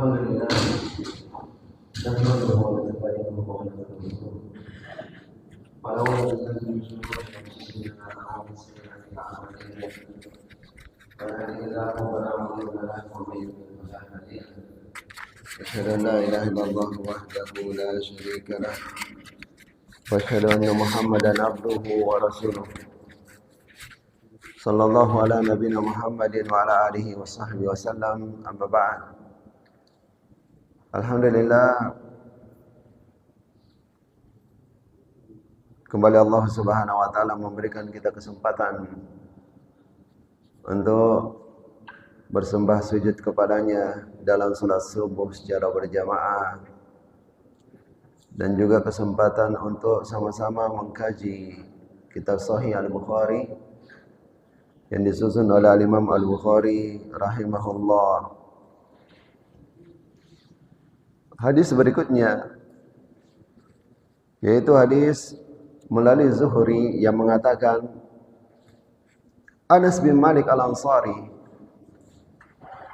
Alhamdulillah, nahmaduhu wa nasta'inuhu wa nastaghfiruh. Wa na'udzu billahi min shururi anfusina wa min sayyi'ati a'malina. Man yahdihillahu fala mudilla lahu wa man yudlil fala hadiya lahu. Asyhadu an la ilaha illallah wahdahu la syarika lah. Wa asyhadu anna Muhammadan abduhu wa rasuluh. Sallallahu ala nabiyina Muhammadin wa ala alihi wa sahbihi wa sallam. Amma ba'd. Alhamdulillah, kembali Allah Subhanahu wa taala memberikan kita kesempatan untuk bersembah sujud kepadanya dalam salat subuh secara berjamaah, dan juga kesempatan untuk sama-sama mengkaji kitab Sahih Al-Bukhari yang disusun oleh Imam Al-Bukhari rahimahullah. Hadis berikutnya yaitu hadis melalui Zuhri yang mengatakan, Anas bin Malik Al-Ansari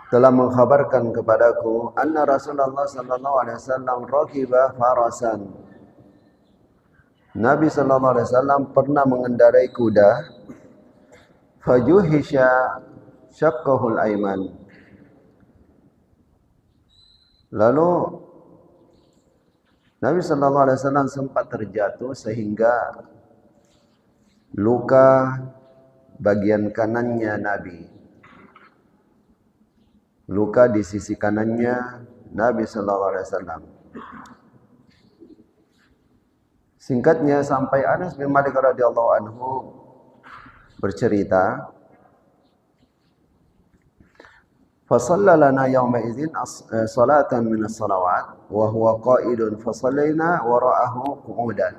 telah mengkhabarkan kepadaku anna Rasulullah sallallahu alaihi wasallam rakiba farasan. Nabi sallallahu alaihi wasallam pernah mengendarai kuda, fajuhisha syaqqahul aiman. Lalu Nabi sallallahu alaihi wasallam sempat terjatuh sehingga luka bagian kanannya Nabi. Luka di sisi kanannya Nabi sallallahu alaihi wasallam. Singkatnya, sampai Anas bin Malik radhiyallahu anhu bercerita, فصلى لنا يومئذ صلاة من الصلوات وهو قائد فصلينا وراءه قعودا.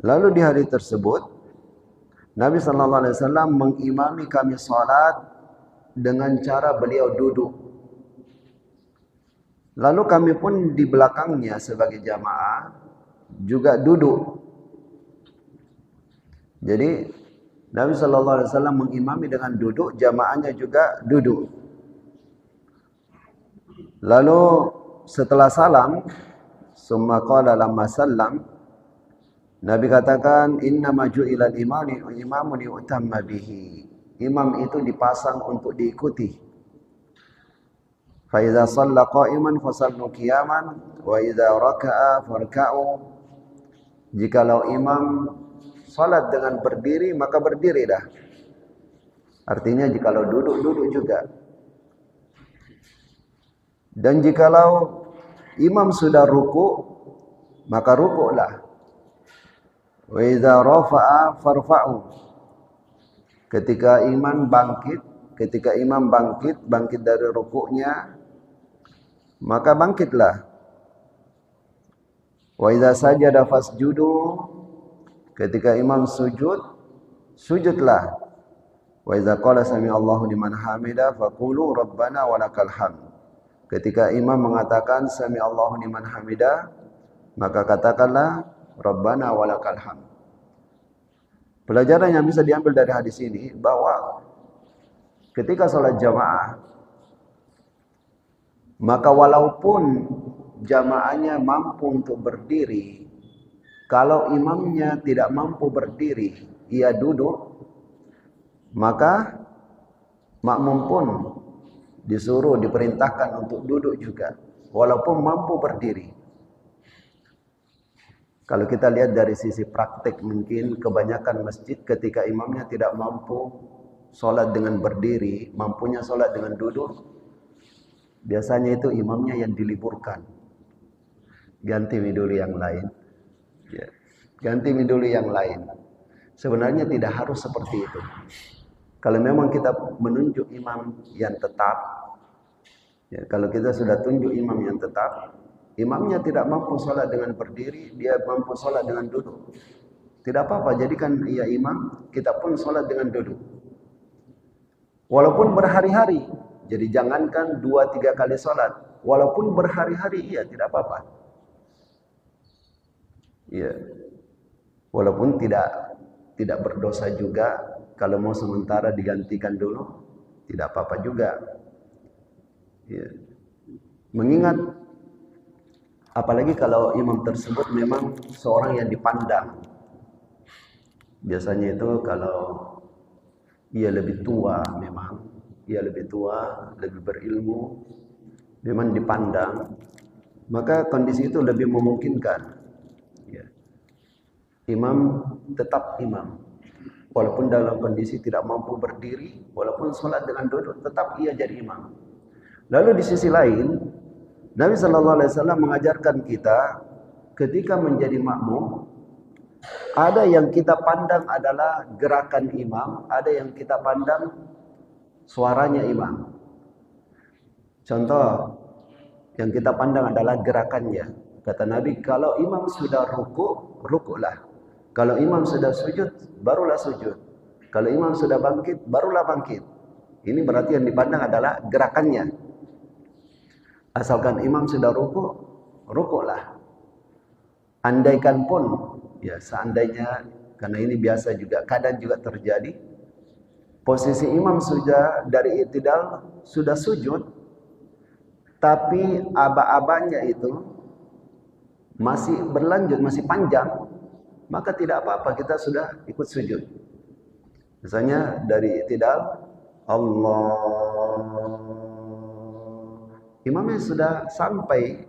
Lalu di hari tersebut Nabi sallallahu alaihi wasallam mengimami kami salat dengan cara beliau duduk. Lalu kami pun di belakangnya sebagai jamaah juga duduk. Jadi Nabi sallallahu alaihi wasallam mengimami dengan duduk, jamaahnya juga duduk. Lalu setelah salam, summa qala lamma sallam, Nabi katakan, innama ju'ilal imamu liutamma bihi. Imam itu dipasang untuk diikuti. Fa idza shalla qa'iman fasallu qiyaman wa idza raka'a farka'u. Jikalau imam salat dengan berdiri, maka berdiri dah. Artinya jikalau duduk, duduk juga. Dan jikalau imam sudah ruku, maka rukuklah. Wa idza rafa'a farfa'u. Ketika imam bangkit dari rukuknya, maka bangkitlah. Wa idza sajada fasjudu. Ketika imam sujud, sujudlah. Wa idza qala sami'allahu liman hamida faqulu rabbana walakal hamd. Ketika imam mengatakan sami'allahu liman hamida, maka katakanlah rabbana walakal hamd. Pelajaran yang bisa diambil dari hadis ini bahwa ketika salat jamaah, maka walaupun jamaahnya mampu untuk berdiri, kalau imamnya tidak mampu berdiri, ia duduk, maka makmum pun diperintahkan untuk duduk juga, walaupun mampu berdiri. Kalau kita lihat dari sisi praktek, mungkin kebanyakan masjid ketika imamnya tidak mampu sholat dengan berdiri, mampunya sholat dengan duduk, biasanya itu imamnya yang diliburkan. Ganti dulu yang lain. Ya, ganti dulu yang lain. Sebenarnya tidak harus seperti itu. Kalau memang kita menunjuk imam yang tetap, ya, kalau kita sudah tunjuk imam yang tetap, imamnya tidak mampu sholat dengan berdiri, dia mampu sholat dengan duduk, tidak apa-apa, jadikan ia imam, kita pun sholat dengan duduk. Walaupun berhari-hari, jadi jangankan 2-3 kali sholat, walaupun berhari-hari, iya tidak apa-apa. Ya, walaupun tidak berdosa juga, kalau mau sementara digantikan dulu, tidak apa-apa juga. Ya. Mengingat apalagi kalau imam tersebut memang seorang yang dipandang. Biasanya itu kalau ia lebih tua, memang ia lebih tua, lebih berilmu, memang dipandang, maka kondisi itu lebih memungkinkan ya, imam tetap imam walaupun dalam kondisi tidak mampu berdiri, walaupun sholat dengan duduk, tetap ia jadi imam. Lalu di sisi lain, Nabi SAW mengajarkan kita ketika menjadi makmum, ada yang kita pandang adalah gerakan imam, ada yang kita pandang suaranya imam. Contoh, yang kita pandang adalah gerakannya. Kata Nabi, kalau imam sudah ruku, rukuklah. Kalau imam sudah sujud, barulah sujud. Kalau imam sudah bangkit, barulah bangkit. Ini berarti yang dipandang adalah gerakannya. Asalkan imam sudah ruku, rukuklah. Andaikan pun, ya seandainya, karena ini biasa juga, kadang juga terjadi, posisi imam sudah dari i'tidal, sudah sujud, tapi aba-abanya itu masih berlanjut, masih panjang, maka tidak apa-apa, kita sudah ikut sujud. Misalnya dari i'tidal, Allah, imamnya sudah sampai,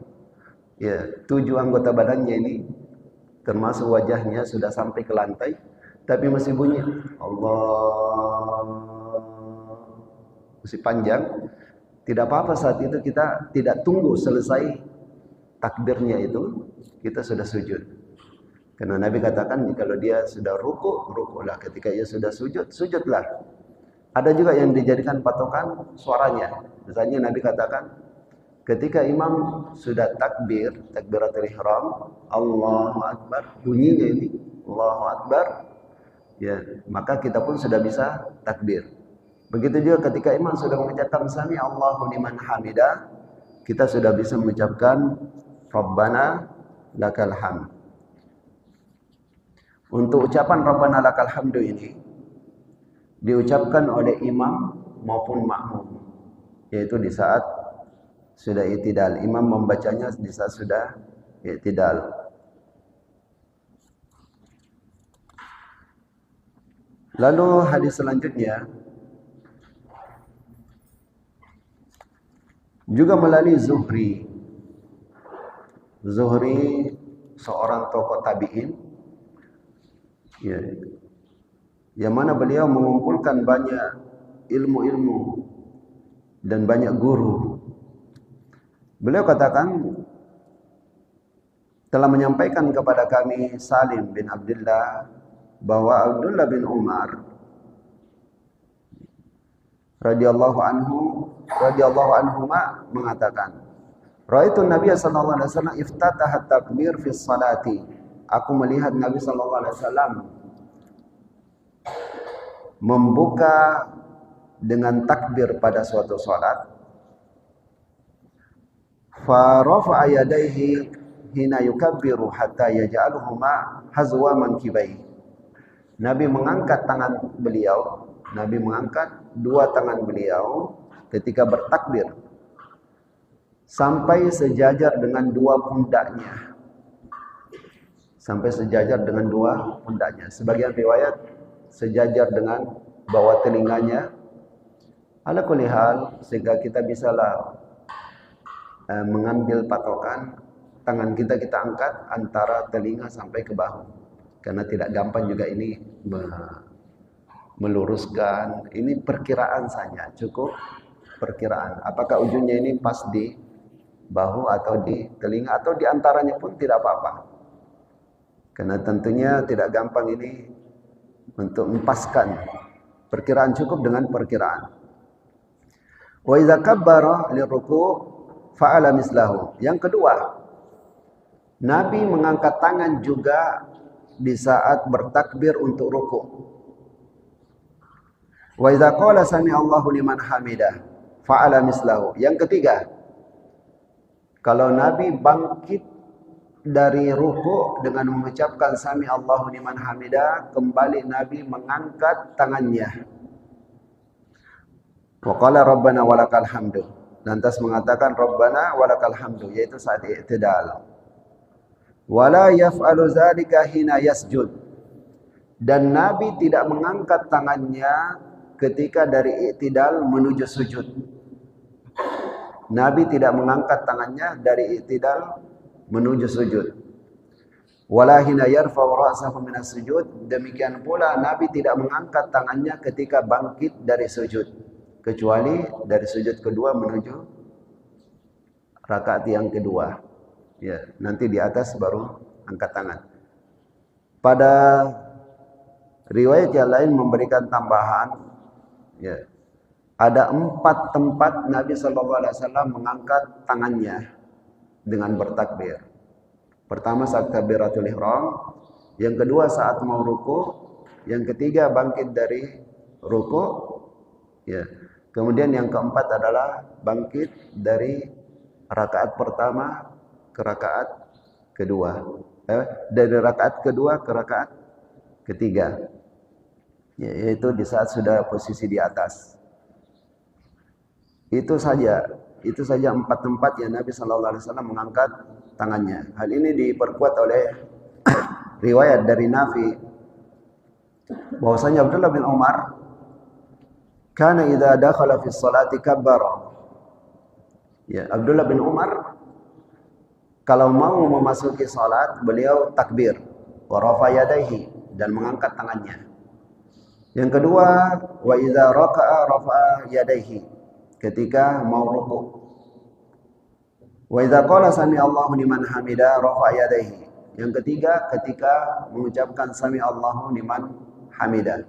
ya 7 anggota badannya ini, termasuk wajahnya sudah sampai ke lantai, tapi masih bunyi Allah, masih panjang. Tidak apa-apa, saat itu kita tidak tunggu selesai takbirnya itu, kita sudah sujud. Karena Nabi katakan, kalau dia sudah ruku, rukuklah. Ketika ia sudah sujud, sujudlah. Ada juga yang dijadikan patokan suaranya. Misalnya Nabi katakan, ketika imam sudah takbir, takbiratul ihram, Allahu Akbar, bunyinya ini, Allahu Akbar, ya, maka kita pun sudah bisa takbir. Begitu juga ketika imam sudah mengucapkan sami Allahu liman hamidah, kita sudah bisa mengucapkan Rabbana lakal hamd. Untuk ucapan Rabbana lakal hamdu ini diucapkan oleh imam maupun makmum, yaitu di saat sudah i'tidal. Imam membacanya di saat sudah i'tidal. Lalu hadis selanjutnya juga melalui Zuhri. Zuhri seorang tokoh tabi'in, ya, yang mana beliau mengumpulkan banyak ilmu-ilmu dan banyak guru. Beliau katakan, telah menyampaikan kepada kami Salim bin Abdullah bahwa Abdullah bin Umar radhiyallahu anhuma mengatakan, Ra'aitu Nabi sallallahu alaihi wasallam iftataha takbir fi salati. Aku melihat Nabi sallallahu alaihi wasallam membuka dengan takbir pada suatu salat. Fa rafa'a yadayhi hina yukabbiru hatta yaj'aluhuma hazwa mankibai. Nabi mengangkat tangan beliau, Nabi mengangkat dua tangan beliau ketika bertakbir sampai sejajar dengan dua pundaknya. Sampai sejajar dengan dua pundaknya. Sebagian riwayat sejajar dengan bawah telinganya. Ala kulli hal, sehingga kita bisalah mengambil patokan tangan kita angkat antara telinga sampai ke bahu. Karena tidak gampang juga ini meluruskan. Ini perkiraan saja, cukup perkiraan. Apakah ujungnya ini pas di bahu atau di telinga atau di antaranya pun tidak apa-apa. Karena tentunya tidak gampang ini untuk mempaskan. Perkiraan cukup dengan perkiraan. Wa idza kabbara liruku' fa'ala mislahu. Yang kedua, Nabi mengangkat tangan juga di saat bertakbir untuk ruku'. Wa idza qala sami Allahu liman hamidah fa'ala mislahu. Yang ketiga, kalau Nabi bangkit dari ruku' dengan mengucapkan sami Allahu liman hamidah, kembali Nabi mengangkat tangannya. Wa qala rabbana walakal hamdu. lantas mengatakan Rabbana walakal hamdu, yaitu saat i'tidal. Wala yaf'alu dzalika hina yasjud, dan Nabi tidak mengangkat tangannya ketika dari i'tidal menuju sujud. Nabi tidak mengangkat tangannya dari i'tidal menuju sujud. Wala hina yarfa'u ra'sahu minas sujud, demikian pula Nabi tidak mengangkat tangannya ketika bangkit dari sujud, kecuali dari sujud kedua menuju rakaat yang kedua. Ya, nanti di atas baru angkat tangan. Pada riwayat yang lain memberikan tambahan, ya, ada 4 tempat Nabi SAW mengangkat tangannya dengan bertakbir. Pertama saat takbiratul ihram, yang kedua saat mau ruku, yang ketiga bangkit dari ruku, ya. Kemudian yang keempat adalah bangkit dari rakaat pertama ke rakaat kedua. Dari rakaat kedua ke rakaat ketiga. Ya, yaitu di saat sudah posisi di atas. Itu saja 4 tempat yang Nabi SAW mengangkat tangannya. Hal ini diperkuat oleh riwayat dari Nafi bahwasanya Abdullah bin Umar kana idza dakhala fi sholati kabbara. Ya, Abdullah bin Umar kalau mau memasuki salat beliau takbir wa rafa yadayhi, dan mengangkat tangannya. Yang kedua, wa idza raka'a rafa'a yadayhi, ketika mau ruku. Wa idza qala sami Allahu liman hamida rafa'a yadayhi. Yang ketiga, ketika mengucapkan sami Allahu liman hamida.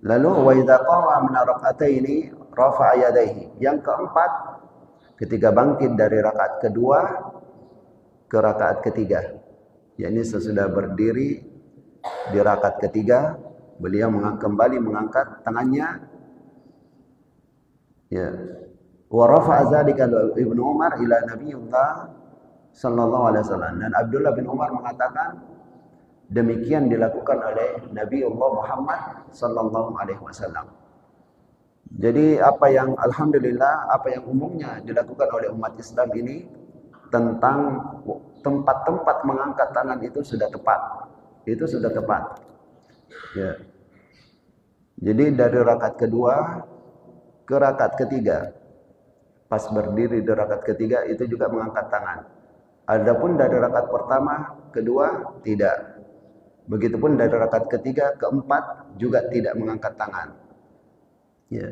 Lalu wa idza qama min rak'ataini rafa'a yadayhi. Yang keempat, ketika bangkit dari rakaat kedua ke rakaat ketiga. Yakni sesudah berdiri di rakaat ketiga, beliau kembali mengangkat tangannya. Ya. Wa rafa'a dzalika Ibnu Umar ila Nabiyullah sallallahu alaihi wasallam. Dan Abdullah bin Umar mengatakan demikian dilakukan oleh Nabiullah Muhammad sallallahu alaihi wasallam. Jadi alhamdulillah apa yang umumnya dilakukan oleh umat Islam ini tentang tempat-tempat mengangkat tangan itu sudah tepat. Itu sudah tepat. Ya. Jadi dari rakaat kedua ke rakaat ketiga, pas berdiri di rakaat ketiga itu juga mengangkat tangan. Adapun dari rakaat pertama, kedua tidak. Begitupun dari rakaat ketiga, keempat juga tidak mengangkat tangan. Ya.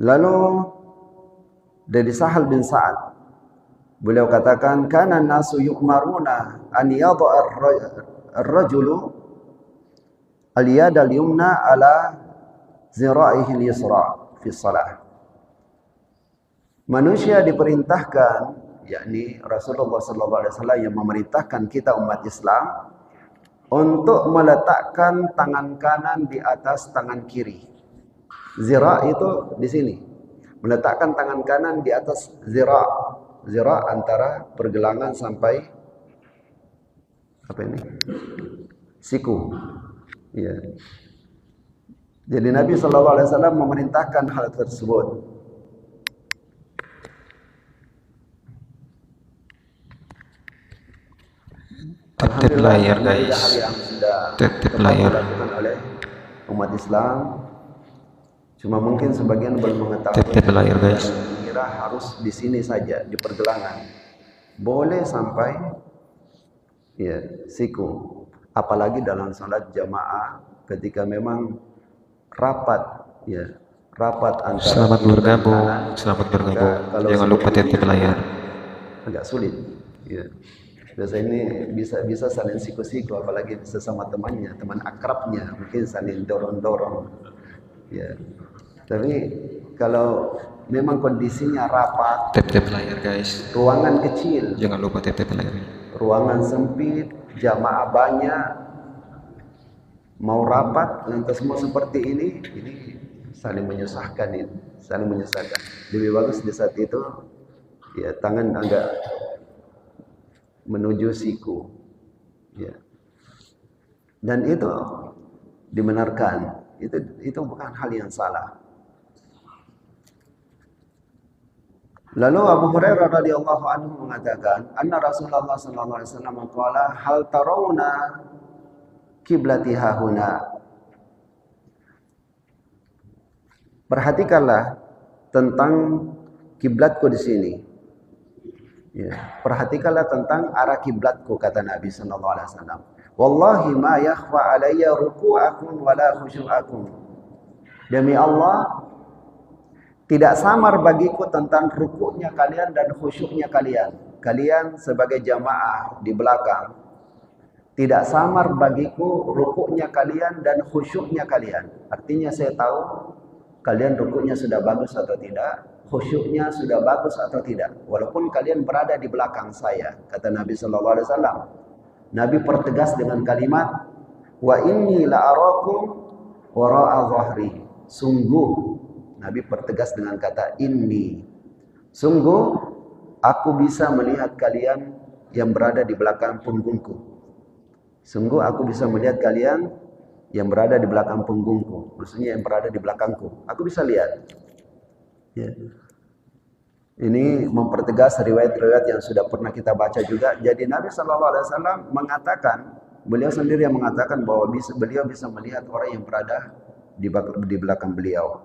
Lalu dari Sahal bin Sa'ad, beliau katakan, kana nasu yu'maruna an yadha'a ar-rajulu al-yada al-yumna ala zira'ihi al-yusra fi shalah. Manusia diperintahkan, yakni Rasulullah SAW yang memerintahkan kita umat Islam untuk meletakkan tangan kanan di atas tangan kiri. Zira' itu di sini. Meletakkan tangan kanan di atas zira'. Zira' antara pergelangan sampai apa ini? Siku. Ya. Jadi Nabi SAW memerintahkan hal tersebut. Tip layar guys, tip layar oleh umat Islam. Cuma mungkin sebagian belum mengetahui. Tip layar guys. Kira harus di sini saja, di pergelangan. Boleh sampai ya siku. Apalagi dalam salat jamaah ketika memang rapat ya, rapat antara. Selamat bergabung. Jangan lupa tip layar. Agak sulit. Ya. Biasa ini bisa saling siku-siku, apalagi sesama temannya, teman akrabnya, mungkin saling dorong-dorong. Ya. Tapi kalau memang kondisinya rapat, tip layar guys. Ruangan kecil, jangan lupa tip layar. Ruangan sempit, jamaah banyak, mau rapat, lantas mau seperti ini saling menyusahkan ini, saling menyusahkan. Lebih bagus di saat itu, ya tangan agak menuju siku, ya. Dan itu dibenarkan, itu bukan hal yang salah. Lalu Abu Hurairah radhiyallahu anhu mengatakan, anna Rasulullah sallallahu alaihi wasallam qala hal tarawna kiblati hahuna. Perhatikanlah tentang kiblatku di sini. Ya, perhatikanlah tentang arah kiblatku, kata Nabi sallallahu alaihi wasallam. Wallahi ma yakhfa alayya ruku'akum wala khusyu'akum. Demi Allah, tidak samar bagiku tentang rukuknya kalian dan khusyuknya kalian. Kalian sebagai jamaah di belakang, tidak samar bagiku rukuknya kalian dan khusyuknya kalian. Artinya saya tahu kalian rukuknya sudah bagus atau tidak, khusyuknya sudah bagus atau tidak, walaupun kalian berada di belakang saya, kata Nabi sallallahu alaihi wasallam. Nabi pertegas dengan kalimat, wa inni la arakum wara'a dhahri. Sungguh, Nabi pertegas dengan kata inni. Sungguh aku bisa melihat kalian yang berada di belakang punggungku. Sungguh aku bisa melihat kalian yang berada di belakang punggungku. Maksudnya yang berada di belakangku. Aku bisa lihat. Ya. Ini mempertegas riwayat-riwayat yang sudah pernah kita baca juga. Jadi Nabi SAW mengatakan, beliau sendiri yang mengatakan bahwa beliau bisa melihat orang yang berada di belakang beliau.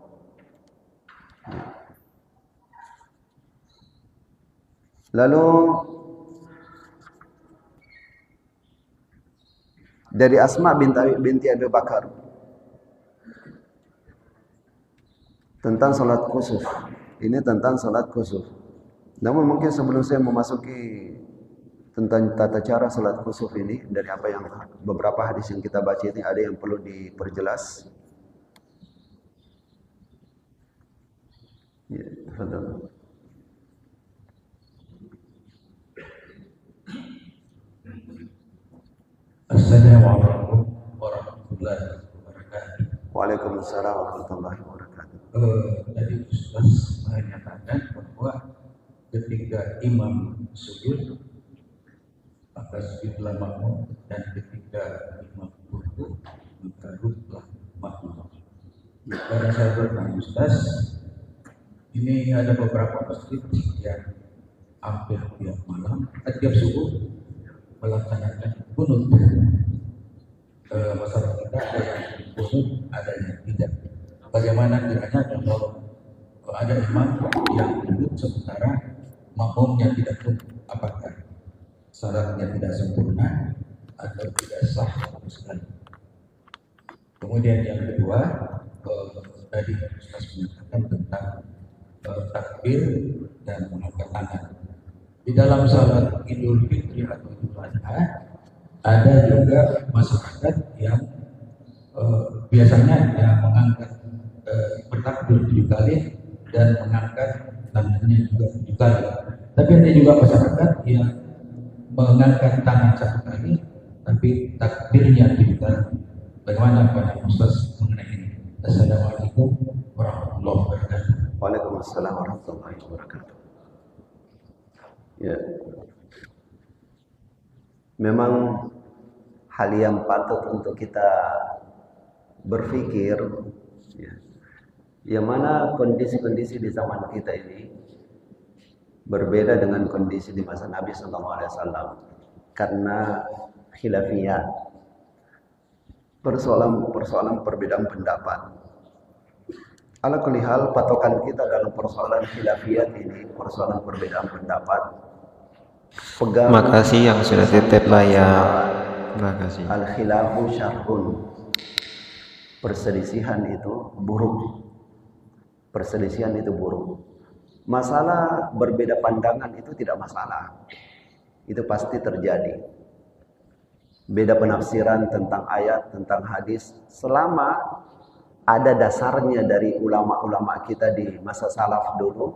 Lalu dari Asma binti Abi Bakar tentang salat khusuf. Ini tentang salat khusuf. Namun mungkin sebelum saya memasuki tentang tata cara salat khusuf ini, dari apa yang beberapa hadis yang kita baca ini ada yang perlu diperjelas. Ya, betul. Assalamualaikum warahmatullahi wabarakatuh. Waalaikumsalam warahmatullahi wabarakatuh. Tadi Ustaz menyatakan bahwa ketika imam sujud maka sujudlah makmum, dan ketika imam rukuk maka rukuklah makmum. Karena saya bertanya Ustaz, ini ada beberapa masjid yang hampir tiap malam, tiap subuh melaksanakan kunut. Masalah kita ada yang kunut, ada yang tidak. Bagaimana kiranya kalau ada imam yang kunut sementara makmumnya tidak kunut, apakah salatnya tidak sempurna atau tidak sah sama sekali? Kemudian yang kedua, tadi Ustaz menyatakan tentang takbir dan mengangkat tangan. Di dalam salat Idul Fitri atau Idul Adha ada juga masyarakat yang biasanya yang mengangkat bertakbir 7 kali dan mengangkat tangannya juga 7 kali. Tapi ada juga masyarakat yang mengangkat tangan 1 kali tapi takbirnya 7 kali. Bagaimana Pak Ustaz mengenai ini? Assalamualaikum warahmatullahi wabarakatuh. Waalaikumsalam warahmatullahi wabarakatuh. Ya. Memang hal yang patut untuk kita berpikir, ya, yang mana kondisi-kondisi di zaman kita ini berbeda dengan kondisi di masa Nabi SAW karena khilafiyah, persoalan perbedaan pendapat. Ala kulli hal, patokan kita dalam persoalan khilafiyat ini, persoalan perbedaan pendapat, pegang. Makasih yang sudah titip layar. Makasih. Al-khilafu syarrun. Perselisihan itu buruk. Perselisihan itu buruk. Masalah berbeda pandangan itu tidak masalah. Itu pasti terjadi. Beda penafsiran tentang ayat, tentang hadis, selama ada dasarnya dari ulama-ulama kita di masa salaf dulu,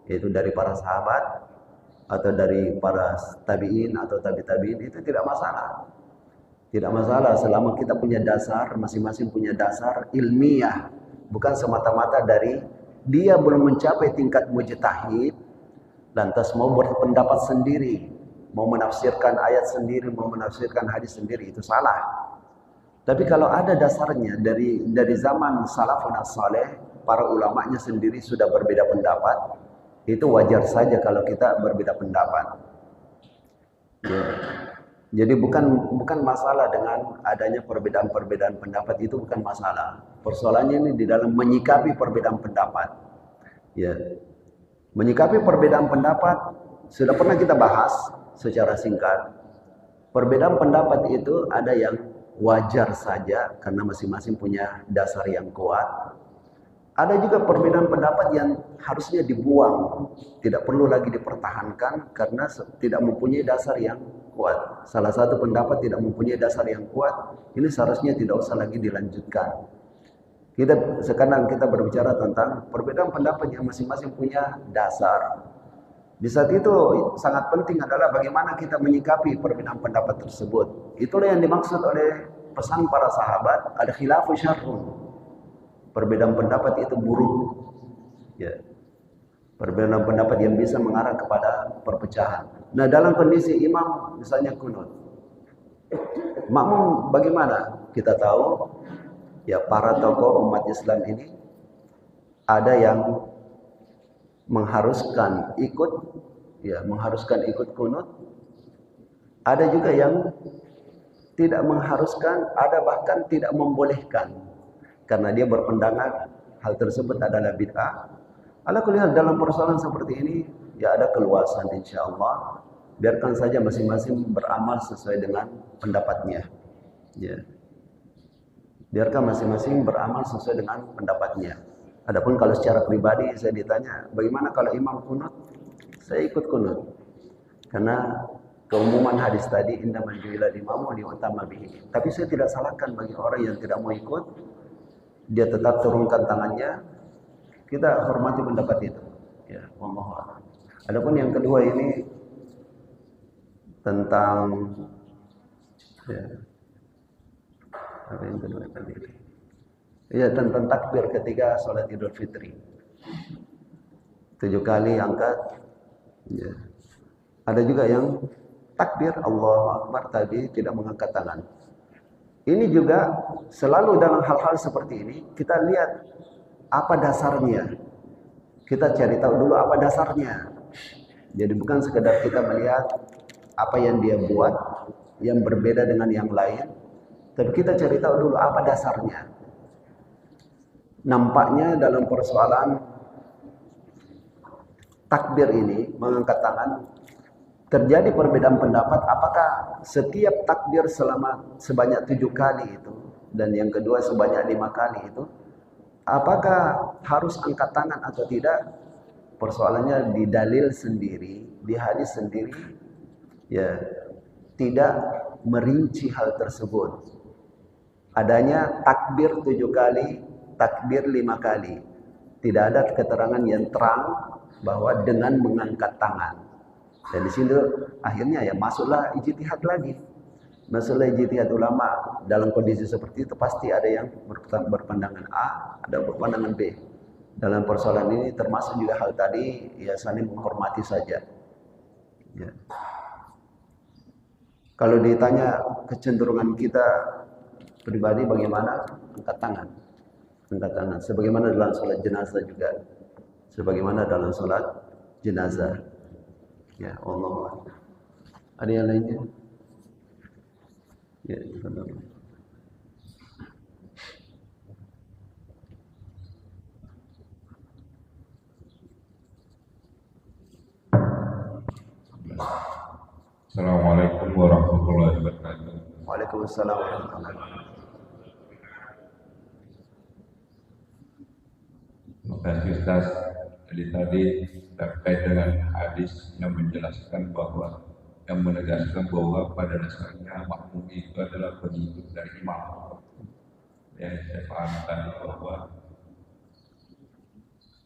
yaitu dari para sahabat atau dari para tabi'in atau tabi'in, itu tidak masalah. Tidak masalah selama kita punya dasar, masing-masing punya dasar ilmiah, bukan semata-mata dari dia belum mencapai tingkat mujtahid lantas mau berpendapat sendiri, mau menafsirkan ayat sendiri, mau menafsirkan hadis sendiri, itu salah. Tapi kalau ada dasarnya dari zaman salafun as-saleh, para ulamanya sendiri sudah berbeda pendapat, Itu wajar saja kalau kita berbeda pendapat. Ya. Jadi bukan masalah dengan adanya perbedaan-perbedaan pendapat, itu bukan masalah. Persoalannya ini di dalam menyikapi perbedaan pendapat. Ya. Menyikapi perbedaan pendapat sudah pernah kita bahas secara singkat. Perbedaan pendapat itu ada yang wajar saja karena masing-masing punya dasar yang kuat. Ada juga perbedaan pendapat yang harusnya dibuang, tidak perlu lagi dipertahankan karena tidak mempunyai dasar yang kuat. Salah satu pendapat tidak mempunyai dasar yang kuat, ini seharusnya tidak usah lagi dilanjutkan. Sekarang kita berbicara tentang perbedaan pendapat yang masing-masing punya dasar. Di saat itu sangat penting adalah bagaimana kita menyikapi perbedaan pendapat tersebut. Itulah yang dimaksud oleh pesan para sahabat, ada khilafu syarrun. Perbedaan pendapat itu buruk. Ya. Perbedaan pendapat yang bisa mengarah kepada perpecahan. Nah, dalam kondisi imam misalnya kunut. Makmum bagaimana? Kita tahu ya para tokoh umat Islam ini ada yang mengharuskan ikut kunut. Ada juga yang tidak mengharuskan, ada bahkan tidak membolehkan. Karena dia berpandangan hal tersebut adalah bid'ah. Ala kulli hal, dalam persoalan seperti ini ya ada keluasan insyaallah. Biarkan saja masing-masing beramal sesuai dengan pendapatnya. Ya. Biarkan masing-masing beramal sesuai dengan pendapatnya. Adapun kalau secara pribadi saya ditanya, bagaimana kalau imam kunut? Saya ikut kunut. Karena keumuman hadis tadi innamal ju'ila imamu liyu'tamma bihi. Tapi saya tidak salahkan bagi orang yang tidak mau ikut. Dia tetap turunkan tangannya, kita hormati pendapat itu. Ya, wallahu a'lam. Adapun yang kedua ini tentang ya, apa yang kedua tadi? Ya, tentang takbir ketika sholat Idul Fitri. 7 kali angkat. Ya. Ada juga yang takbir Allahu Akbar tadi tidak mengangkat tangan. Ini juga selalu dalam hal-hal seperti ini kita lihat apa dasarnya. Kita cari tahu dulu apa dasarnya. Jadi bukan sekedar kita melihat apa yang dia buat yang berbeda dengan yang lain, tapi kita cari tahu dulu apa dasarnya. Nampaknya dalam persoalan takbir ini mengangkat tangan terjadi perbedaan pendapat apakah setiap takbir sebanyak 7 kali itu dan yang kedua sebanyak 5 kali itu apakah harus angkat tangan atau tidak. Persoalannya di dalil sendiri, di hadis sendiri ya tidak merinci hal tersebut. Adanya takbir 7 kali, takbir 5 kali. Tidak ada keterangan yang terang bahwa dengan mengangkat tangan. Dan di sini akhirnya ya masuklah ijtihad lagi. Masalah ijtihad ulama dalam kondisi seperti itu pasti ada yang berpandangan A, ada berpandangan B. Dalam persoalan ini termasuk juga hal tadi ya saling menghormati saja. Ya. Kalau ditanya kecenderungan kita pribadi bagaimana? Angkat tangan. Angkat tangan. Sebagaimana dalam sholat jenazah juga. Sebagaimana dalam sholat jenazah. Ya Allah. Ada yang lainnya? Ya, benar. Assalamualaikum warahmatullahi wabarakatuh. Waalaikumsalam warahmatullahi wabarakatuh. Terima kasih Ustaz. Jadi tadi terkait dengan hadis yang menjelaskan bahwa yang menegaskan bahwa pada dasarnya makmum itu adalah pengikut dari imam. Yang saya paham tadi bahwa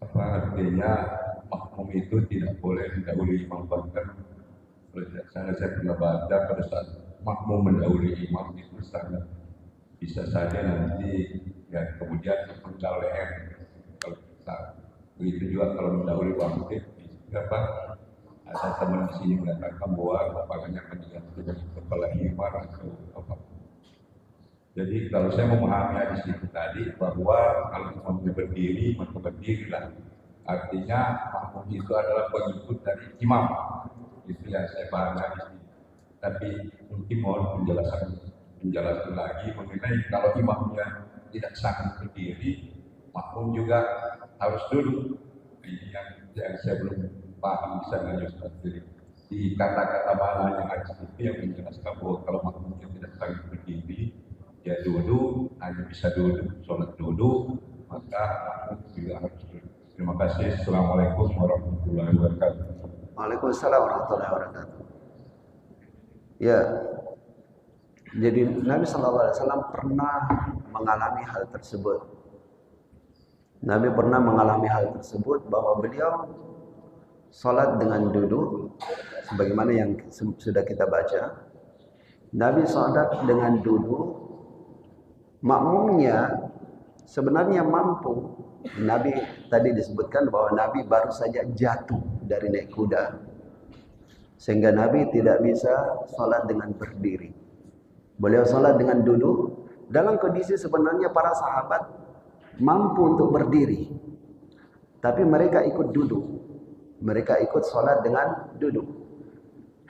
apa artinya makmum itu tidak boleh mendahului imam, bahkan saya pernah baca pada saat makmum mendahului imam itu sangat bisa saja nanti ya kemudian terpenggal leher. Kalau kita begitu juga kalau mendahului wajib, apa ada teman di sini mengatakan bahwa kepalanya akan diganti dengan kepala himar atau apa. Jadi kalau saya memahami hadis itu tadi bahwa kalau imamnya berdiri maka berdirilah. Artinya makmum itu adalah pengikut dari imam. Itu yang saya pahami di sini. Tapi mungkin mohon penjelasan lagi mengenai kalau imamnya tidak sanggup berdiri, makmum juga harus duduk. Ini yang saya belum paham bisa nanya Ustaz. Jadi di kata-kata mana yang ada itu yang menjelaskan bahwa kalau makmumnya tidak sanggup berdiri, ya duduk, hanya bisa duduk, sholat duduk, maka makmum juga harus duduk. Terima kasih. Assalamualaikum warahmatullahi wabarakatuh. Waalaikumsalam warahmatullahi wabarakatuh. Ya, jadi Nabi SAW pernah mengalami hal tersebut. Nabi pernah mengalami hal tersebut bahwa beliau sholat dengan duduk, sebagaimana yang sudah kita baca. Nabi sholat dengan duduk, makmumnya sebenarnya mampu. Nabi tadi disebutkan bahwa Nabi baru saja jatuh dari naik kuda, sehingga Nabi tidak bisa sholat dengan berdiri. Beliau sholat dengan duduk. Dalam kondisi sebenarnya para sahabat mampu untuk berdiri, tapi mereka ikut duduk. Mereka ikut sholat dengan duduk.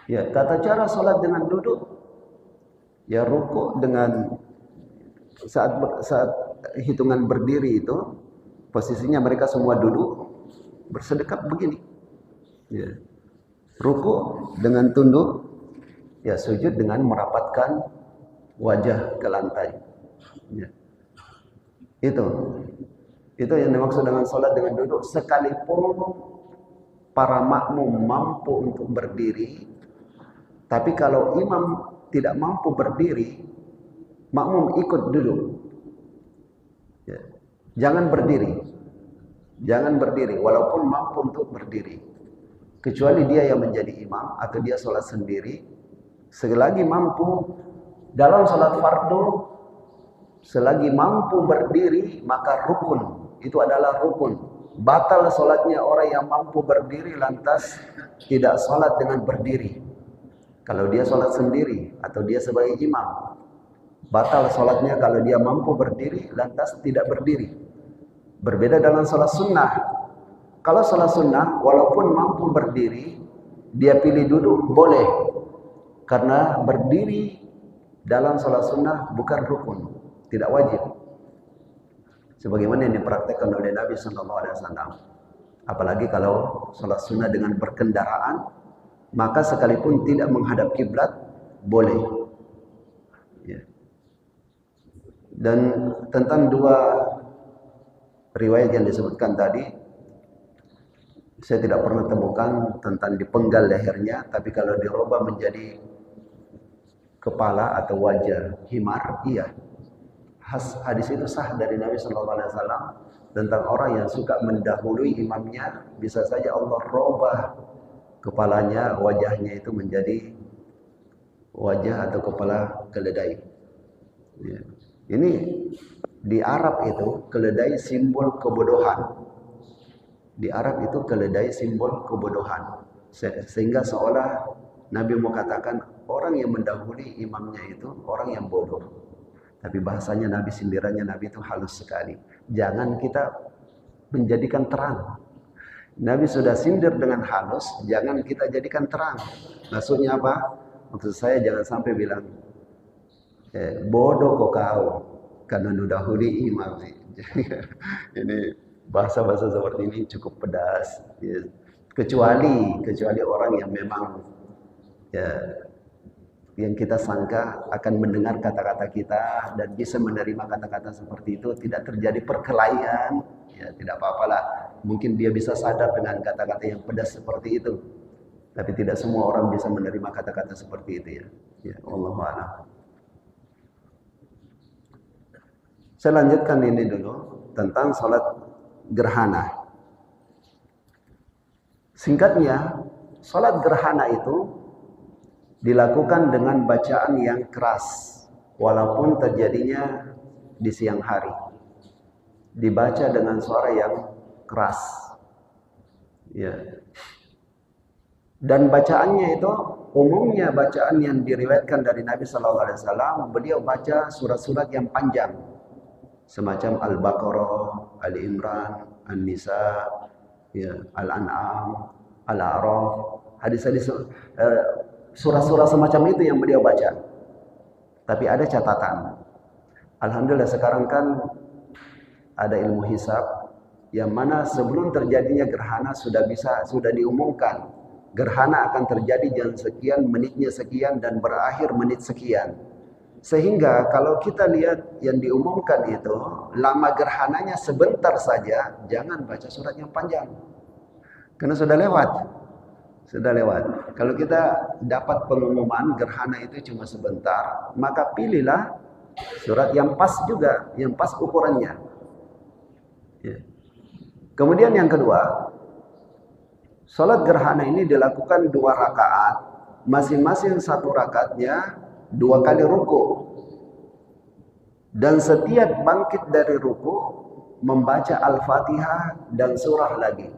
Ya, tata cara sholat dengan duduk, ya rukuk dengan saat hitungan berdiri itu, posisinya mereka semua duduk bersedekap begini. Ya. Rukuk dengan tunduk, ya sujud dengan merapatkan wajah ke lantai. Ya. Itu yang dimaksud dengan sholat dengan duduk. Sekalipun para makmum mampu untuk berdiri, tapi kalau imam tidak mampu berdiri, makmum ikut duduk. Ya. Jangan berdiri. Jangan berdiri walaupun mampu untuk berdiri. Kecuali dia yang menjadi imam atau dia sholat sendiri. Selagi mampu dalam sholat fardu, selagi mampu berdiri, maka rukun. Itu adalah rukun. Batal sholatnya orang yang mampu berdiri lantas tidak sholat dengan berdiri. Kalau dia sholat sendiri atau dia sebagai imam, batal sholatnya kalau dia mampu berdiri lantas tidak berdiri. Berbeda dengan sholat sunnah. Kalau sholat sunnah, walaupun mampu berdiri, dia pilih duduk, boleh. Karena berdiri dalam sholat sunnah bukan rukun, tidak wajib. Sebagaimana yang dipraktekkan oleh Nabi SAW. Apalagi kalau sholat sunnah dengan berkendaraan, maka sekalipun tidak menghadap kiblat, boleh. Ya. Dan tentang dua riwayat yang disebutkan tadi, saya tidak pernah temukan tentang dipenggal lehernya, tapi kalau dirubah menjadi kepala atau wajah himar, iya. Hadis itu sah dari Nabi SAW tentang orang yang suka mendahului imamnya, bisa saja Allah robah kepalanya, wajahnya itu menjadi wajah atau kepala keledai. Ya. Ini di Arab itu keledai simbol kebodohan. Di Arab itu keledai simbol kebodohan. Sehingga seolah Nabi mau katakan orang yang mendahului imamnya itu orang yang bodoh. Tapi bahasanya Nabi, sindirannya Nabi itu halus sekali. Jangan kita menjadikan terang. Nabi sudah sindir dengan halus, jangan kita jadikan terang. Maksudnya apa? Maksud saya jangan sampai bilang, bodoh kok kau, karena mendahului imam. Ini bahasa-bahasa seperti ini cukup pedas. Ya. Kecuali orang yang memang ya, yang kita sangka akan mendengar kata-kata kita dan bisa menerima kata-kata seperti itu, tidak terjadi perkelahian, ya tidak apa-apalah. Mungkin dia bisa sadar dengan kata-kata yang pedas seperti itu, tapi tidak semua orang bisa menerima kata-kata seperti itu ya. Ya, Wallahu a'lam. Saya lanjutkan ini dulu tentang sholat gerhana. Singkatnya, sholat gerhana itu dilakukan dengan bacaan yang keras, walaupun terjadinya di siang hari. Dibaca dengan suara yang keras. Ya. Dan bacaannya itu umumnya bacaan yang diriwayatkan dari Nabi SAW, beliau baca surat-surat yang panjang. Semacam Al-Baqarah, Ali Imran, An-Nisa, ya, Al-An'am, Al-A'raf, hadis-hadis surah-surah semacam itu yang beliau baca. Tapi ada catatan. Alhamdulillah sekarang kan ada ilmu hisab yang mana sebelum terjadinya gerhana sudah diumumkan gerhana akan terjadi jam sekian, menitnya sekian, dan berakhir menit sekian. Sehingga kalau kita lihat yang diumumkan itu lama gerhananya sebentar saja, jangan baca surat yang panjang karena sudah lewat. Kalau kita dapat pengumuman gerhana itu cuma sebentar, maka pilihlah surat yang pas juga, yang pas ukurannya. Ya. Kemudian yang kedua, sholat gerhana ini dilakukan 2 rakaat, masing-masing 1 rakaatnya 2 kali ruku. Dan setiap bangkit dari ruku membaca Al-Fatihah dan surah lagi.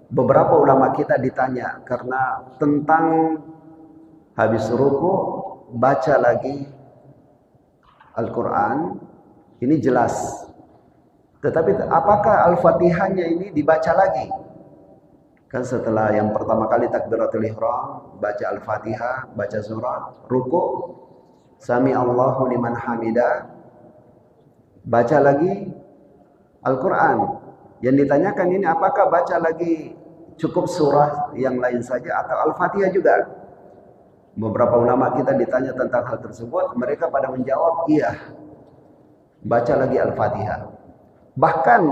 Beberapa ulama kita ditanya karena tentang habis ruku baca lagi Al-Quran, ini jelas. Tetapi apakah Al-Fatihahnya ini dibaca lagi? Kan setelah yang pertama kali takbiratul ihram, baca Al-Fatihah, baca surah, ruku, Sami Allahu liman hamidah, baca lagi Al-Quran. Yang ditanyakan ini apakah baca lagi cukup surah yang lain saja atau Al-Fatihah juga? Beberapa ulama kita ditanya tentang hal tersebut, mereka pada menjawab iya, baca lagi Al-Fatihah. Bahkan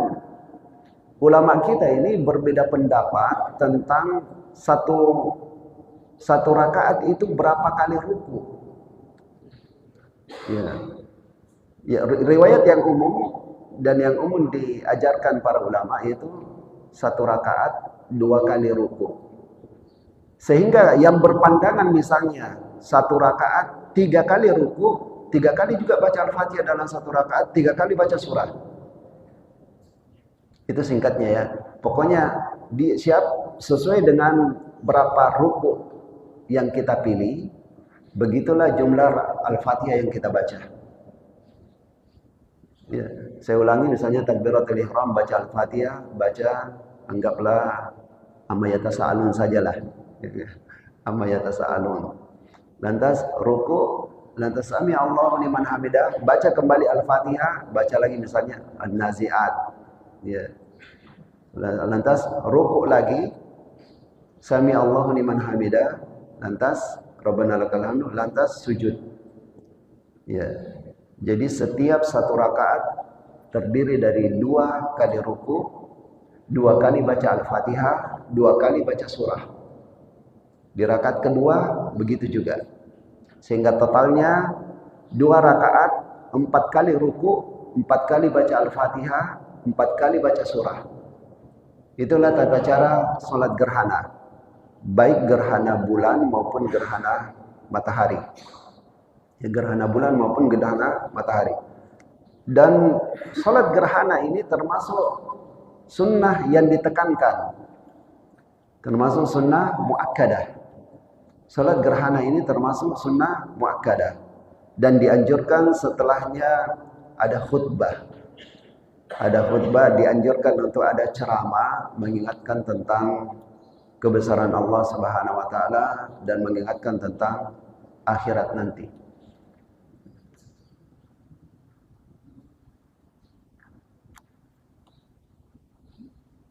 ulama kita ini berbeda pendapat tentang satu rakaat itu berapa kali ruku. Ya, riwayat yang umum dan yang umum diajarkan para ulama itu 1 rakaat 2 kali ruku. Sehingga yang berpandangan misalnya 1 rakaat 3 kali ruku, 3 kali juga baca Al-Fatihah dalam 1 rakaat, 3 kali baca surah. Itu singkatnya ya. Pokoknya siap sesuai dengan berapa ruku yang kita pilih, begitulah jumlah Al-Fatihah yang kita baca. Ya, saya ulangi misalnya takbiratul ihram baca Al-Fatihah, baca anggaplah amma yatasaalun sajalah. Amma yatasaalun. Lantas ruku, lantas sami Allahu liman hamidah, baca kembali Al-Fatihah, baca lagi misalnya An-Nazi'at. Ya. Lantas ruku lagi, sami Allahu liman hamidah, lantas Rabbana lakal hamdu, lantas sujud. Ya. Jadi setiap 1 rakaat terdiri dari 2 kali ruku, 2 kali baca Al-Fatihah, 2 kali baca surah. Di rakaat kedua begitu juga. Sehingga totalnya 2 rakaat, 4 kali ruku, 4 kali baca Al-Fatihah, 4 kali baca surah. Itulah tata cara sholat gerhana. Baik gerhana bulan maupun gerhana matahari. Ya, gerhana bulan maupun gerhana matahari. Dan sholat gerhana ini termasuk sunnah yang ditekankan. Termasuk sunnah muakkadah. Sholat gerhana ini termasuk sunnah muakkadah. Dan dianjurkan setelahnya ada khutbah. Ada khutbah, dianjurkan untuk ada ceramah mengingatkan tentang kebesaran Allah Subhanahu wa taala dan mengingatkan tentang akhirat nanti.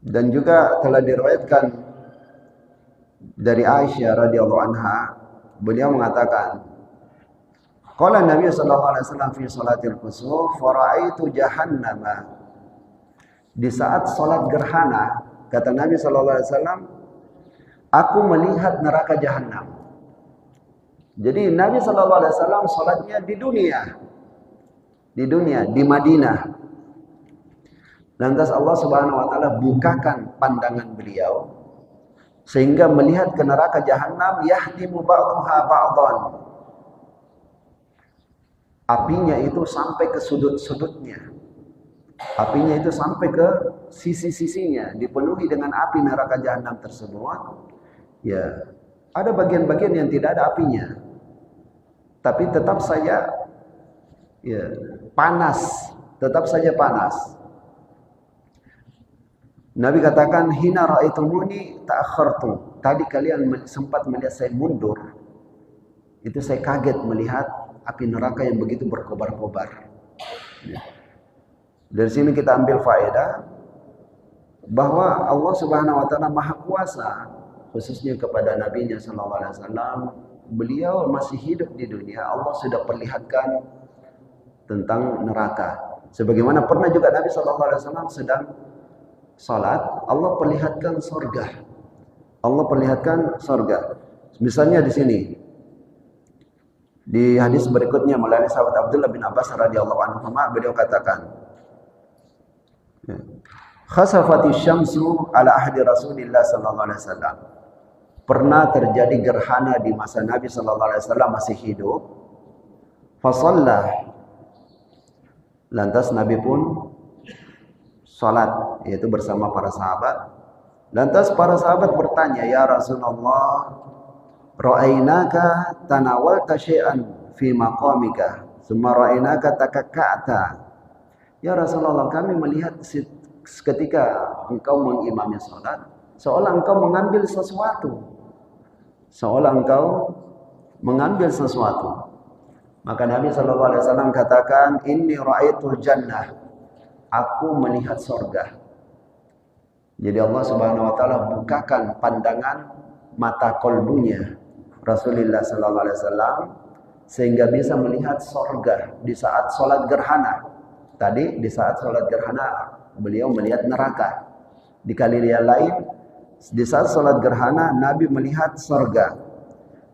Dan juga telah diriwayatkan dari Aisyah radhiyallahu anha, beliau mengatakan, qala Nabi sallallahu alaihi wasallam fi salatil khusuf, fara'aitu jahannama. Di saat salat gerhana, kata Nabi sallallahu alaihi wasallam, aku melihat neraka jahanam. Jadi Nabi sallallahu alaihi wasallam salatnya di dunia, di Madinah. Lantas Allah Subhanahu wa taala bukakan pandangan beliau sehingga melihat ke neraka jahanam, yahdimu ba'daha ba'dhan. Apinya itu sampai ke sudut-sudutnya. Apinya itu sampai ke sisi-sisinya, dipenuhi dengan api neraka jahanam tersebut. Ya, ada bagian-bagian yang tidak ada apinya. Tapi tetap saja panas, tetap saja panas. Nabi katakan, hina ra'aitumuni ta'akhartu. Tadi kalian sempat melihat saya mundur. Itu saya kaget melihat api neraka yang begitu berkobar-kobar. Ya. Dari sini kita ambil faedah bahwa Allah Subhanahu wa taala Maha Kuasa, khususnya kepada nabinya sallallahu alaihi wasallam. Beliau masih hidup di dunia, Allah sudah perlihatkan tentang neraka. Sebagaimana pernah juga Nabi sallallahu alaihi wasallam sedang salat, Allah perlihatkan surga. Allah perlihatkan surga. Misalnya di sini, di hadis berikutnya melalui sahabat Abdullah bin Abbas radhiyallahu anhu, beliau katakan, khasafati syamsu ala ahdi Rasulillah sallallahu alaihi wasallam. Pernah terjadi gerhana di masa Nabi sallallahu alaihi wasallam masih hidup. Fasallah. Lantas Nabi pun salat, yaitu bersama para sahabat. Lantas para sahabat bertanya, "Ya Rasulullah, ra'ainaka tanawalta syai'an fi maqamika, tsumma ra'ainaka takakka'ta." Ya Rasulullah, kami melihat ketika engkau mengimami salat, seolah engkau mengambil sesuatu. Seolah engkau mengambil sesuatu. Maka Nabi sallallahu alaihi wasallam katakan, "Inni ra'aitul jannah." Aku melihat surga. Jadi Allah Subhanahu wa taala bukakan pandangan mata kolbunya Rasulullah sallallahu alaihi wasallam sehingga bisa melihat surga di saat salat gerhana. Tadi di saat salat gerhana beliau melihat neraka. Di kali yang lain di saat salat gerhana Nabi melihat surga.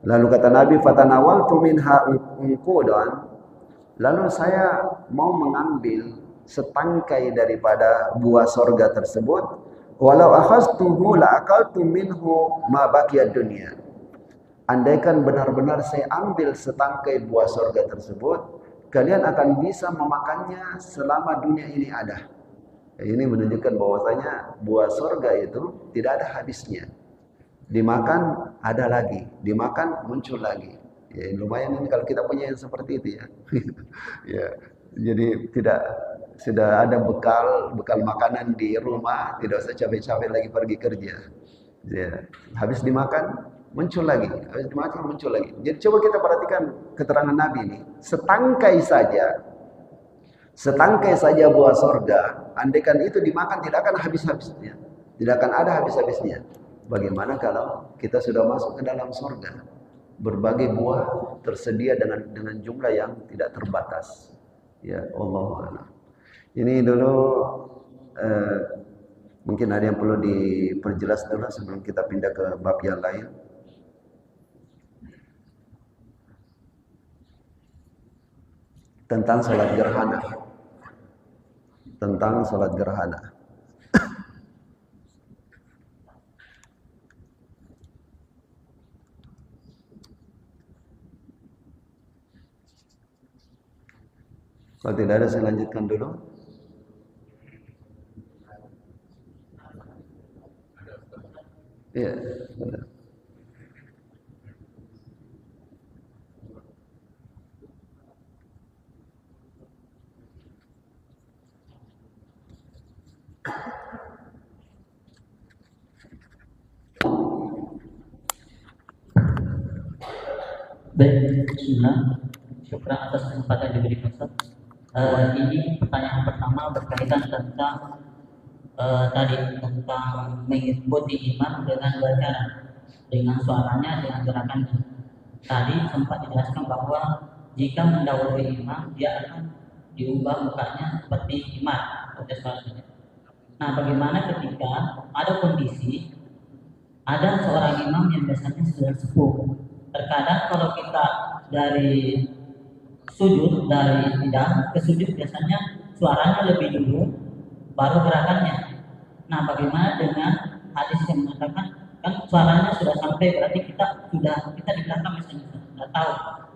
Lalu kata Nabi, fatanawaltu minha unqudan. Lalu saya mau mengambil setangkai daripada buah surga tersebut. Walau akhaztuhu la akaltu minhu ma baqiyad dunya. Andaikan benar-benar saya ambil setangkai buah surga tersebut, kalian akan bisa memakannya selama dunia ini ada. Ini menunjukkan bahwasanya buah surga itu tidak ada habisnya. Dimakan ada lagi, dimakan muncul lagi. Ya, lumayan ini kalau kita punya yang seperti itu ya. Ya, jadi sudah ada bekal makanan di rumah, tidak usah capek-capek lagi pergi kerja. Ya, habis dimakan muncul lagi, habis dimakan muncul lagi. Jadi coba kita perhatikan keterangan Nabi ini, setangkai saja buah surga, andaikan itu dimakan tidak akan habis-habisnya, tidak akan ada habis-habisnya. Bagaimana kalau kita sudah masuk ke dalam surga? Berbagai buah tersedia dengan jumlah yang tidak terbatas. Ya Allah. Ini dulu mungkin ada yang perlu diperjelas dulu sebelum kita pindah ke bab yang lain. Tentang salat gerhana. Tentang salat gerhana. Kalau tidak ada saya lanjutkan dulu. Iya, benar. Baik, bismillah. Syukur atas kesempatan yang diberikan Ustaz. Ini pertanyaan pertama berkaitan tentang tentang mengikuti imam dengan bacaan, dengan suaranya, dengan gerakannya. Tadi sempat dijelaskan bahwa jika mendahului imam dia akan diubah mukanya seperti imam pada suaranya. Nah, bagaimana ketika ada kondisi ada seorang imam yang biasanya sudah sepuh? Terkadang kalau kita dari sujud, dari tidak ke sujud biasanya suaranya lebih dulu baru gerakannya. Nah, bagaimana dengan hadis yang mengatakan kan suaranya sudah sampai, berarti kita di belakang misalnya sudah tahu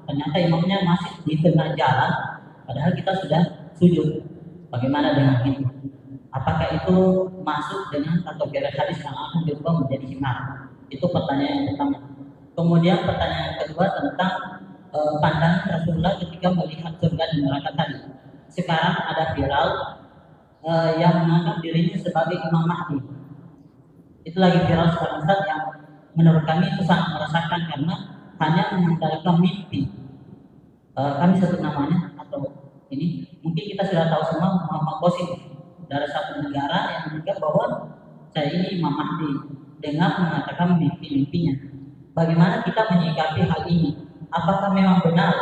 ternyata imamnya masih di tengah jalan padahal kita sudah sujud. Bagaimana dengan itu? Apakah itu masuk dengan kategori hadis yang akan diubah menjadi himar? Itu pertanyaan yang pertama. Kemudian pertanyaan yang kedua tentang pandangan Rasulullah ketika melihat surga dan neraka tadi. Sekarang ada viral yang menganggap dirinya sebagai Imam Mahdi. Itu lagi viral sekarang Ustaz, yang menurut kami itu sangat meresahkan karena hanya mengandalkan mimpi. Kami sebut namanya atau ini mungkin kita sudah tahu semua, Muhammad Qasim dari satu negara yang menganggap bahwa saya ini Imam Mahdi dengan mengatakan mimpi-mimpinya. Bagaimana kita menyikapi hal ini? Apakah memang benar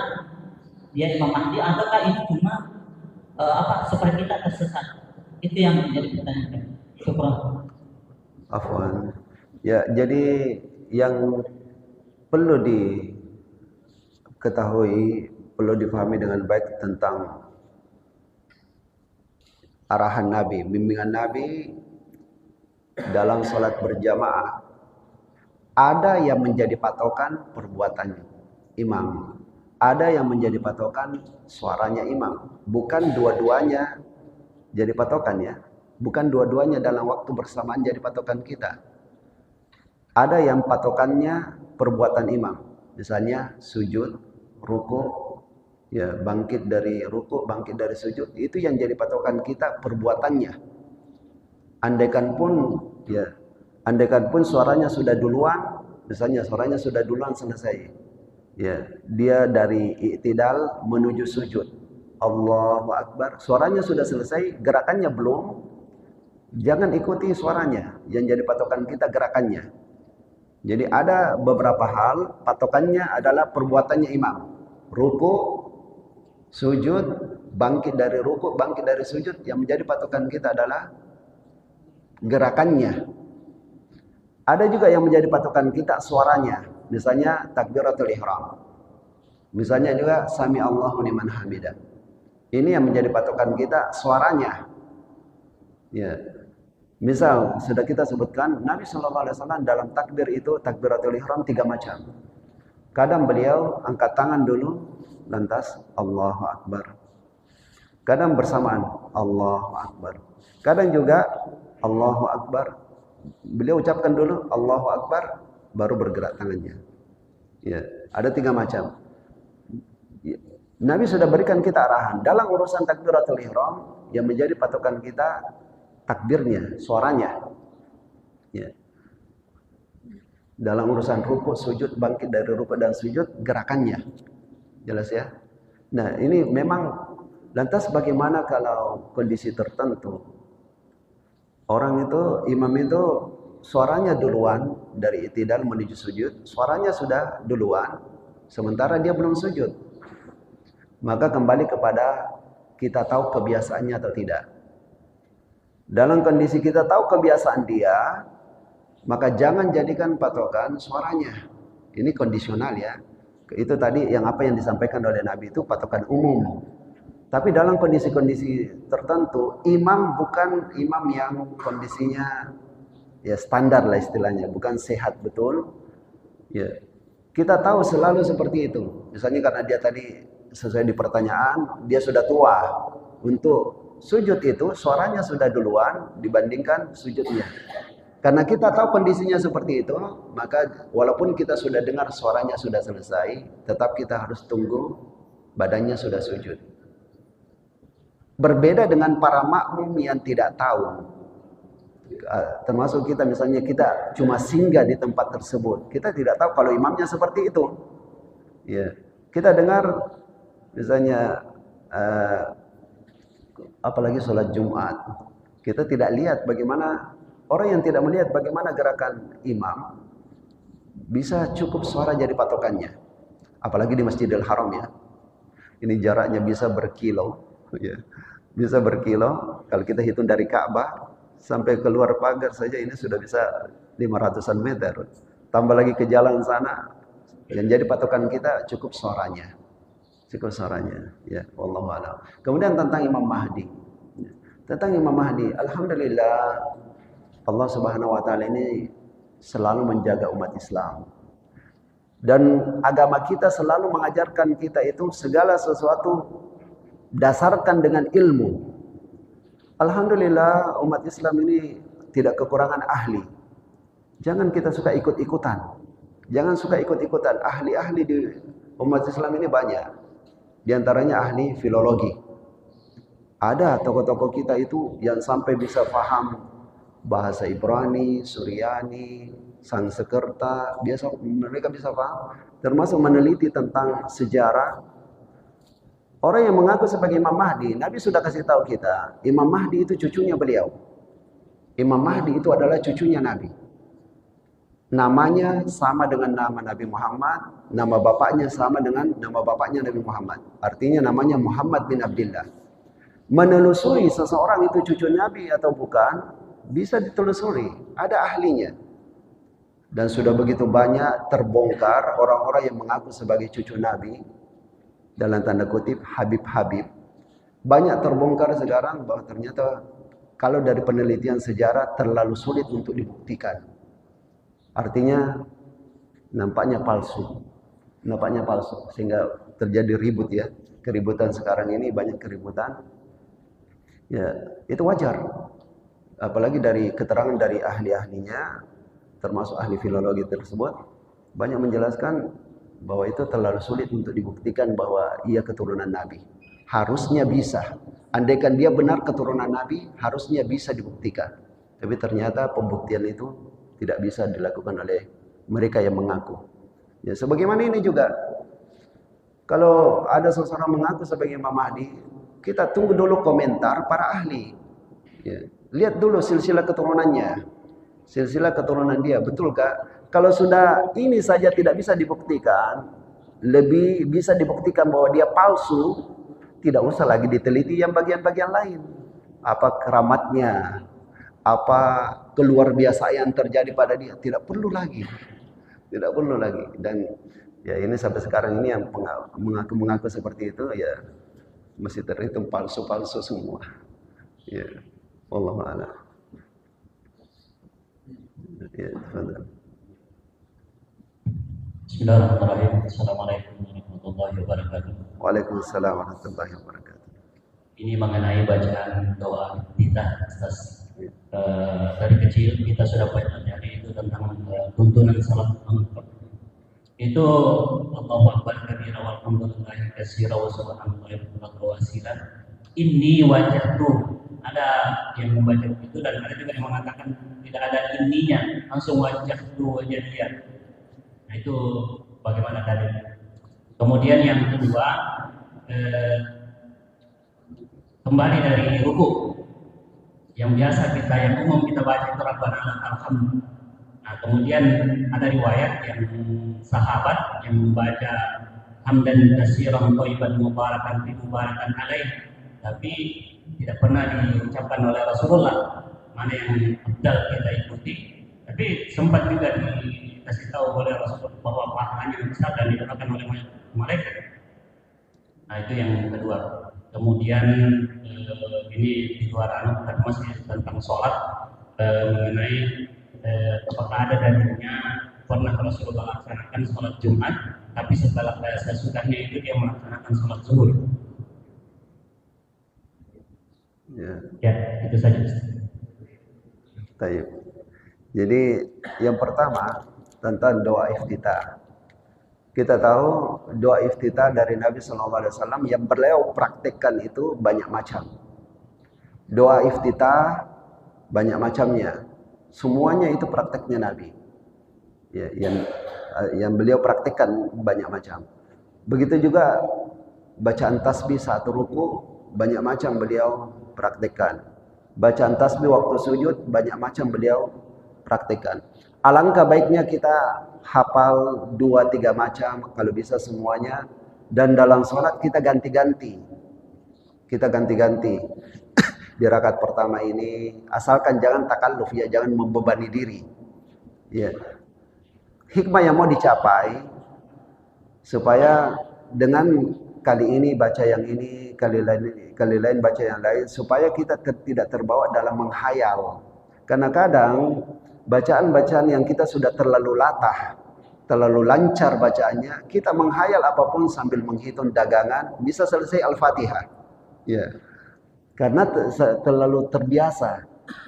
dia Imam Mahdi ataukah ini cuma supaya kita tersesat? Itu yang menjadi pertanyaan. Syukran. Afwan. Ya, jadi yang perlu diketahui, perlu dipahami dengan baik tentang arahan Nabi, bimbingan Nabi dalam sholat berjamaah. Ada yang menjadi patokan perbuatan imam, ada yang menjadi patokan suaranya imam. Bukan dua-duanya jadi patokan ya. Bukan dua-duanya dalam waktu bersamaan jadi patokan kita. Ada yang patokannya perbuatan imam. Misalnya sujud, ruku, ya bangkit dari ruku, bangkit dari sujud. Itu yang jadi patokan kita perbuatannya. Andaikan pun suaranya sudah duluan, misalnya suaranya sudah duluan selesai. Ya, dia dari i'tidal menuju sujud. Allahu Akbar, suaranya sudah selesai, gerakannya belum. Jangan ikuti suaranya, yang jadi patokan kita gerakannya. Jadi ada beberapa hal patokannya adalah perbuatannya imam. Ruku, sujud, bangkit dari ruku, bangkit dari sujud, yang menjadi patokan kita adalah gerakannya. Ada juga yang menjadi patokan kita suaranya. Misalnya takbiratul ihram. Misalnya juga sami Allahu liman hamidah. Ini yang menjadi patokan kita suaranya. Ya. Misal sudah kita sebutkan Nabi SAW dalam takbir itu takbiratul ihram 3 macam. Kadang beliau angkat tangan dulu lantas Allahu Akbar. Kadang bersamaan Allahu Akbar. Kadang juga Allahu Akbar. Beliau ucapkan dulu Allahu Akbar baru bergerak tangannya. Ya, ada 3 macam. Ya. Nabi sudah berikan kita arahan dalam urusan takbiratul ihram yang menjadi patokan kita takbirnya, suaranya. Ya. Dalam urusan ruku, sujud, bangkit dari ruku dan sujud, gerakannya. Jelas ya? Nah, ini memang lantas bagaimana kalau kondisi tertentu? Orang itu, imam itu suaranya duluan dari i'tidal menuju sujud, suaranya sudah duluan, sementara dia belum sujud. Maka kembali kepada kita tahu kebiasaannya atau tidak. Dalam kondisi kita tahu kebiasaan dia, maka jangan jadikan patokan suaranya. Ini kondisional ya. Itu tadi yang apa yang disampaikan oleh Nabi itu patokan umum. Tapi dalam kondisi-kondisi tertentu, imam bukan imam yang kondisinya ya standar lah istilahnya, bukan sehat betul. Ya, kita tahu selalu seperti itu. Misalnya karena dia tadi sesuai di pertanyaan, dia sudah tua. Untuk sujud itu suaranya sudah duluan dibandingkan sujudnya. Karena kita tahu kondisinya seperti itu, maka walaupun kita sudah dengar suaranya sudah selesai, tetap kita harus tunggu badannya sudah sujud. Berbeda dengan para makmum yang tidak tahu. Termasuk kita misalnya kita cuma singgah di tempat tersebut. Kita tidak tahu kalau imamnya seperti itu. Ya. Kita dengar misalnya apalagi sholat Jumat. Kita tidak lihat bagaimana orang yang tidak melihat bagaimana gerakan imam bisa cukup suara jadi patokannya. Apalagi di Masjidil Haram ya. Ini jaraknya bisa berkilo. Ya. Bisa berkilo. Kalau kita hitung dari Ka'bah sampai keluar pagar saja ini sudah bisa 500-an meter. Tambah lagi ke jalan sana. Yang jadi patokan kita cukup suaranya. Cukup suaranya. Ya, wallahu a'lam. Kemudian tentang Imam Mahdi. Tentang Imam Mahdi, alhamdulillah Allah Subhanahu wa taala ini selalu menjaga umat Islam. Dan agama kita selalu mengajarkan kita itu segala sesuatu dasarkan dengan ilmu. Alhamdulillah umat Islam ini tidak kekurangan ahli. Jangan kita suka ikut-ikutan. Jangan suka ikut-ikutan. Ahli-ahli di umat Islam ini banyak. Di antaranya ahli filologi, Ada tokoh-tokoh kita itu yang sampai bisa paham bahasa Ibrani, Suryani, Sanskerta, mereka bisa paham, termasuk meneliti tentang sejarah. Orang yang mengaku sebagai Imam Mahdi, Nabi sudah kasih tahu kita, Imam Mahdi itu cucunya beliau. Imam Mahdi itu adalah cucunya Nabi. Namanya sama dengan nama Nabi Muhammad, nama bapaknya sama dengan nama bapaknya Nabi Muhammad. Artinya namanya Muhammad bin Abdullah. Menelusuri seseorang itu cucu Nabi atau bukan, bisa ditelusuri, ada ahlinya. Dan sudah begitu banyak terbongkar orang-orang yang mengaku sebagai cucu Nabi, dalam tanda kutip Habib-Habib. Banyak terbongkar sekarang bahwa ternyata kalau dari penelitian sejarah terlalu sulit untuk dibuktikan. Artinya nampaknya palsu. Nampaknya palsu sehingga terjadi ribut ya. Keributan sekarang ini banyak keributan. Ya, itu wajar. Apalagi dari keterangan dari ahli-ahlinya, termasuk ahli filologi tersebut, banyak menjelaskan bahwa itu terlalu sulit untuk dibuktikan bahwa ia keturunan Nabi. Harusnya bisa. Andaikan dia benar keturunan Nabi, harusnya bisa dibuktikan. Tapi ternyata pembuktian itu tidak bisa dilakukan oleh mereka yang mengaku. Ya, sebagaimana ini juga. Kalau ada seseorang mengaku sebagai Imam Mahdi, kita tunggu dulu komentar para ahli. Ya, lihat dulu silsilah keturunannya. Silsilah keturunan dia, betulkah? Kalau sudah ini saja tidak bisa dibuktikan, lebih bisa dibuktikan bahwa dia palsu, tidak usah lagi diteliti yang bagian-bagian lain. Apa keramatnya, apa keluar biasa yang terjadi pada dia, tidak perlu lagi. Tidak perlu lagi. Dan ya ini sampai sekarang ini yang mengaku-mengaku seperti itu, ya masih terhitung palsu-palsu semua. Ya, wallahu a'lam. Ya, benar. Bismillahirrahmanirrahim. Assalamualaikum warahmatullahi wabarakatuh. Waalaikumsalam warahmatullahi wabarakatuh. Ini mengenai bacaan doa iftitah, Ustaz. Dari kecil kita sudah pelajari itu tentang tuntunan salat Maghrib. Itu Allahu Akbar kabira walhamdulillahi katsira wa subhanallahi wa wasila. Inni wajhtu. Ada yang membaca itu dan ada juga yang mengatakan tidak ada ininya, langsung wajhtu wajhiya. Nah itu bagaimana tadi? Kemudian yang kedua, kembali dari ruku. Yang biasa kita, yang umum kita baca itu Rabbana lakal hamd. Nah, kemudian ada riwayat yang sahabat yang membaca hamdan katsiran thayyiban mubarakan fi mubarakan alaih, tapi tidak pernah diucapkan oleh Rasulullah. Mana yang afdal kita ikuti, tapi sempat juga dikasih tahu oleh Rasulullah bahwa pahalanya besar dan dikatakan oleh malaikat. Nah itu yang kedua. Kemudian ini di luar tapi masih tentang sholat, mengenai apakah ada dalilnya pernah Rasulullah laksanakan sholat Jumat, tapi setelah sesudahnya itu dia melaksanakan sholat zuhur. Ya itu saja. Baik. Jadi yang pertama tentang doa iftitah. Kita tahu doa iftitah dari Nabi SAW yang beliau praktekkan itu banyak macam. Doa iftitah banyak macamnya. Semuanya itu prakteknya Nabi. Ya, yang beliau praktekkan banyak macam. Begitu juga bacaan tasbih saat ruku banyak macam beliau praktekkan. Bacaan tasbih waktu sujud banyak macam beliau praktekkan. Alangkah baiknya kita hafal 2-3 macam, kalau bisa semuanya. Dan dalam sholat kita ganti-ganti. Kita ganti-ganti. Di rakaat pertama ini, asalkan jangan takalluf ya, jangan membebani diri. Ya. Hikmah yang mau dicapai, supaya dengan kali ini baca yang ini, kali lain baca yang lain, supaya kita tidak terbawa dalam menghayal. Karena kadang bacaan-bacaan yang kita sudah terlalu latah, terlalu lancar bacaannya, kita menghayal apapun sambil menghitung dagangan, bisa selesai Al-Fatihah. Ya. Karena terlalu terbiasa.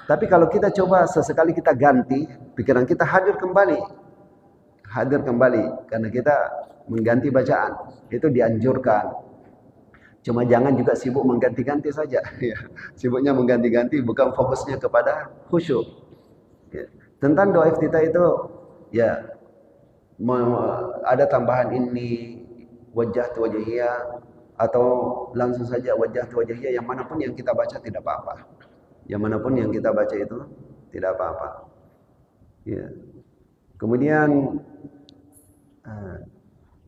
Tapi kalau kita coba sesekali kita ganti, pikiran kita hadir kembali. Hadir kembali karena kita mengganti bacaan. Itu dianjurkan. Cuma jangan juga sibuk mengganti-ganti saja. Ya. Sibuknya mengganti-ganti, bukan fokusnya kepada khusyuk. Ya. Tentang doa iftitah itu, ya ada tambahan ini wajah wajhiyah atau langsung saja wajah wajhiyah, yang manapun yang kita baca tidak apa-apa. Yang manapun yang kita baca itu tidak apa-apa. Ya. Kemudian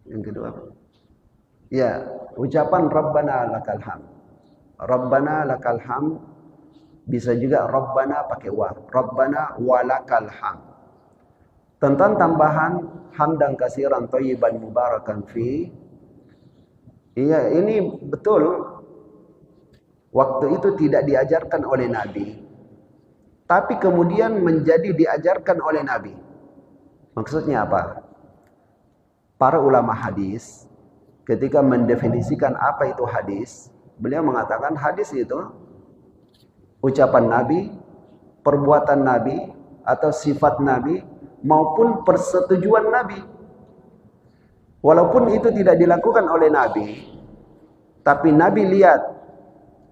yang kedua, ya, ucapan Rabbana lakal hamd. Rabbana lakal hamd bisa juga Rabbana pakai wa. Rabbana walakal hamd. Tentang tambahan hamdan katsiran thayyiban mubarakan fi. Iya, ini betul. Waktu itu tidak diajarkan oleh Nabi, tapi kemudian menjadi diajarkan oleh Nabi. Maksudnya apa? Para ulama hadis ketika mendefinisikan apa itu hadis, beliau mengatakan hadis itu ucapan Nabi, perbuatan Nabi, atau sifat Nabi, maupun persetujuan Nabi. Walaupun itu tidak dilakukan oleh Nabi, tapi Nabi lihat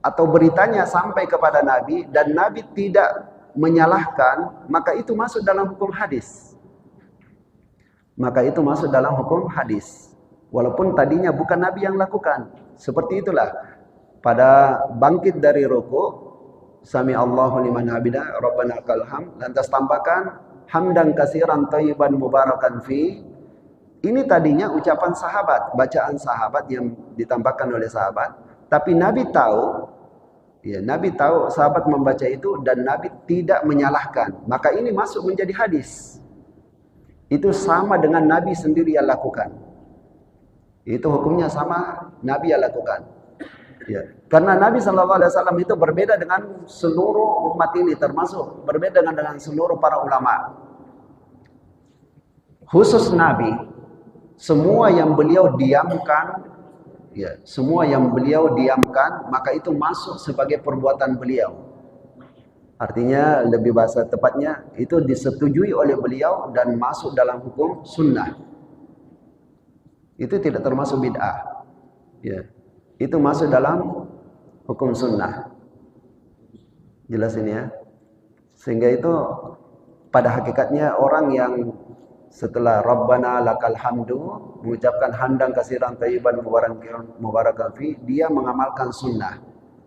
atau beritanya sampai kepada Nabi dan Nabi tidak menyalahkan, maka itu masuk dalam hukum hadis. Maka itu masuk dalam hukum hadis. Walaupun tadinya bukan Nabi yang lakukan. Seperti itulah pada bangkit dari ruku, Sami Allahu liman hamidah, Rabbana lakal hamd, lantas tambahkan hamdan katsiran thayyiban mubarakan fi. Ini tadinya ucapan sahabat, bacaan sahabat yang ditambahkan oleh sahabat, tapi Nabi tahu, ya, Nabi tahu sahabat membaca itu dan Nabi tidak menyalahkan. Maka ini masuk menjadi hadis. Itu sama dengan Nabi sendiri yang lakukan. Itu hukumnya sama Nabi yang lakukan. Ya. Karena Nabi SAW itu berbeda dengan seluruh umat ini, termasuk berbeda dengan seluruh para ulama. Khusus Nabi, semua yang beliau diamkan, ya, semua yang beliau diamkan, maka itu masuk sebagai perbuatan beliau. Artinya lebih bahasa tepatnya itu disetujui oleh beliau dan masuk dalam hukum sunnah. Itu tidak termasuk bid'ah. Ya. Itu masuk dalam hukum sunnah. Jelas ini ya. Sehingga itu pada hakikatnya orang yang setelah Rabbana lakal hamdu mengucapkan hamdan katsiran thayyiban mubarakan fi, dia mengamalkan sunnah.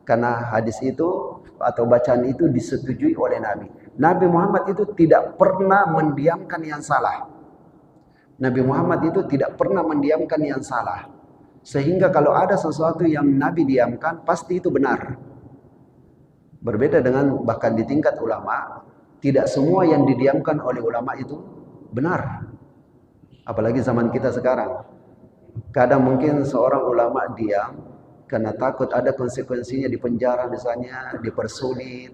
Karena hadis itu atau bacaan itu disetujui oleh Nabi. Nabi Muhammad itu tidak pernah mendiamkan yang salah. Nabi Muhammad itu tidak pernah mendiamkan yang salah. Sehingga kalau ada sesuatu yang Nabi diamkan, pasti itu benar. Berbeda dengan bahkan di tingkat ulama, tidak semua yang didiamkan oleh ulama itu benar. Apalagi zaman kita sekarang. Kadang mungkin seorang ulama diam karena takut ada konsekuensinya di penjara misalnya, dipersulit,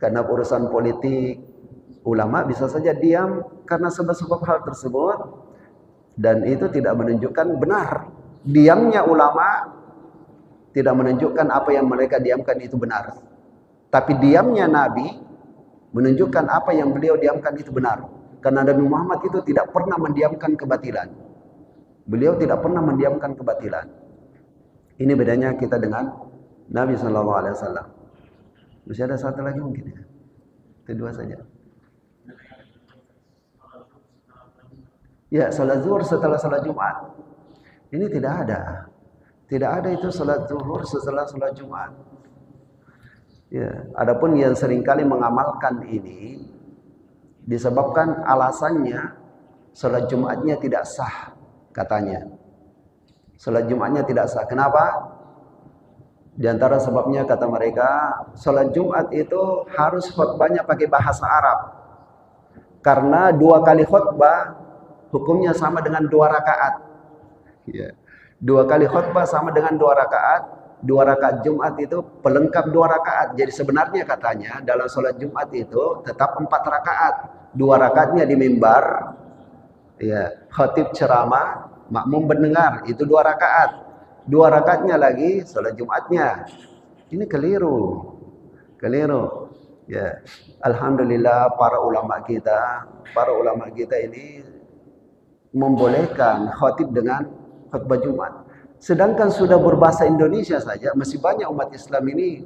karena urusan politik. Ulama bisa saja diam karena sebab-sebab hal tersebut, dan itu tidak menunjukkan benar. Diamnya ulama tidak menunjukkan apa yang mereka diamkan itu benar. Tapi diamnya Nabi menunjukkan apa yang beliau diamkan itu benar. Karena Nabi Muhammad itu tidak pernah mendiamkan kebatilan. Beliau tidak pernah mendiamkan kebatilan. Ini bedanya kita dengan Nabi SAW. Masih ada satu lagi mungkin ya? Kedua saja. Ya, salat zuhur setelah salat Jumat. Ini tidak ada. Tidak ada itu salat zuhur setelah salat Jumat. Ya, adapun yang seringkali mengamalkan ini disebabkan alasannya salat Jumatnya tidak sah katanya. Salat Jumatnya tidak sah. Kenapa? Di antara sebabnya kata mereka, salat Jumat itu harus khutbahnya pakai bahasa Arab. Karena 2 kali khutbah hukumnya sama dengan 2 rakaat. Ya. 2 kali khutbah sama dengan 2 rakaat. 2 rakaat Jumat itu pelengkap 2 rakaat. Jadi sebenarnya katanya dalam salat Jumat itu tetap 4 rakaat. 2 rakaatnya di mimbar, ya, khatib ceramah, makmum mendengar, itu 2 rakaat. 2 rakaatnya lagi salat Jumatnya. Ini keliru. Keliru. Ya. Alhamdulillah para ulama kita ini membolehkan khatib dengan khutbah Jumat. Sedangkan sudah berbahasa Indonesia saja, masih banyak umat Islam ini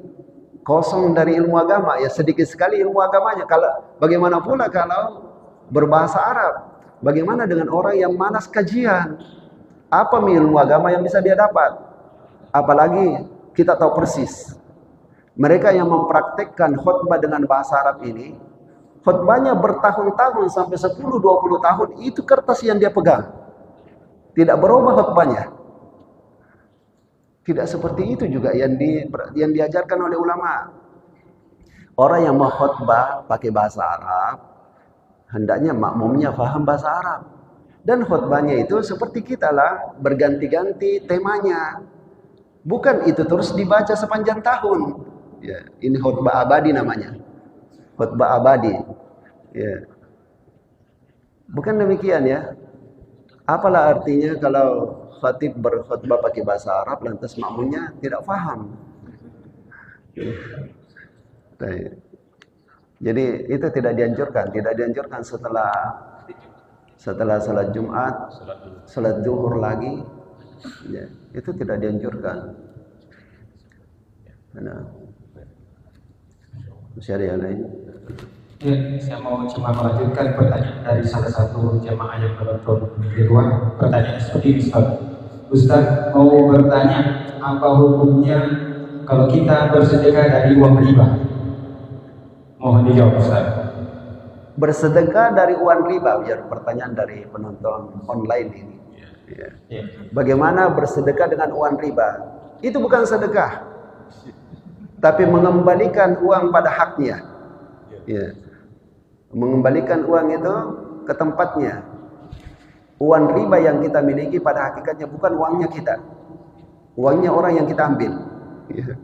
kosong dari ilmu agama, ya sedikit sekali ilmu agamanya. Kalau bagaimana pula kalau berbahasa Arab? Bagaimana dengan orang yang malas kajian? Apa ilmu agama yang bisa dia dapat? Apalagi kita tahu persis, mereka yang mempraktekkan khutbah dengan bahasa Arab ini, khutbahnya bertahun-tahun sampai 10-20 tahun, itu kertas yang dia pegang. Tidak berubah khutbahnya. Tidak seperti itu juga yang diajarkan oleh ulama. Orang yang mau khutbah pakai bahasa Arab, hendaknya makmumnya faham bahasa Arab. Dan khutbahnya itu seperti kita lah, berganti-ganti temanya. Bukan itu terus dibaca sepanjang tahun. Ya, ini khutbah abadi namanya. Khutbah abadi. Ya. Bukan demikian ya. Apalah artinya kalau khatib berkhutbah pakai bahasa Arab lantas makmumnya tidak paham. Jadi itu tidak dianjurkan setelah salat Jumat, salat zuhur lagi, ya, itu tidak dianjurkan. Nah, masih ada yang lain? Ya, saya mau cuma melanjutkan pertanyaan dari salah satu jamaah yang menonton di luar. Pertanyaan seperti ini, Ustaz mau bertanya, apa hukumnya kalau kita bersedekah dari uang riba? Mohon dijawab, Ustaz. Bersedekah dari uang riba, biar pertanyaan dari penonton online ini. Ya. Ya. Bagaimana bersedekah dengan uang riba? Itu bukan sedekah, tapi mengembalikan uang pada haknya. Ya. Mengembalikan uang itu ke tempatnya. Uang riba yang kita miliki pada hakikatnya bukan uangnya kita. Uangnya orang yang kita ambil. Ya.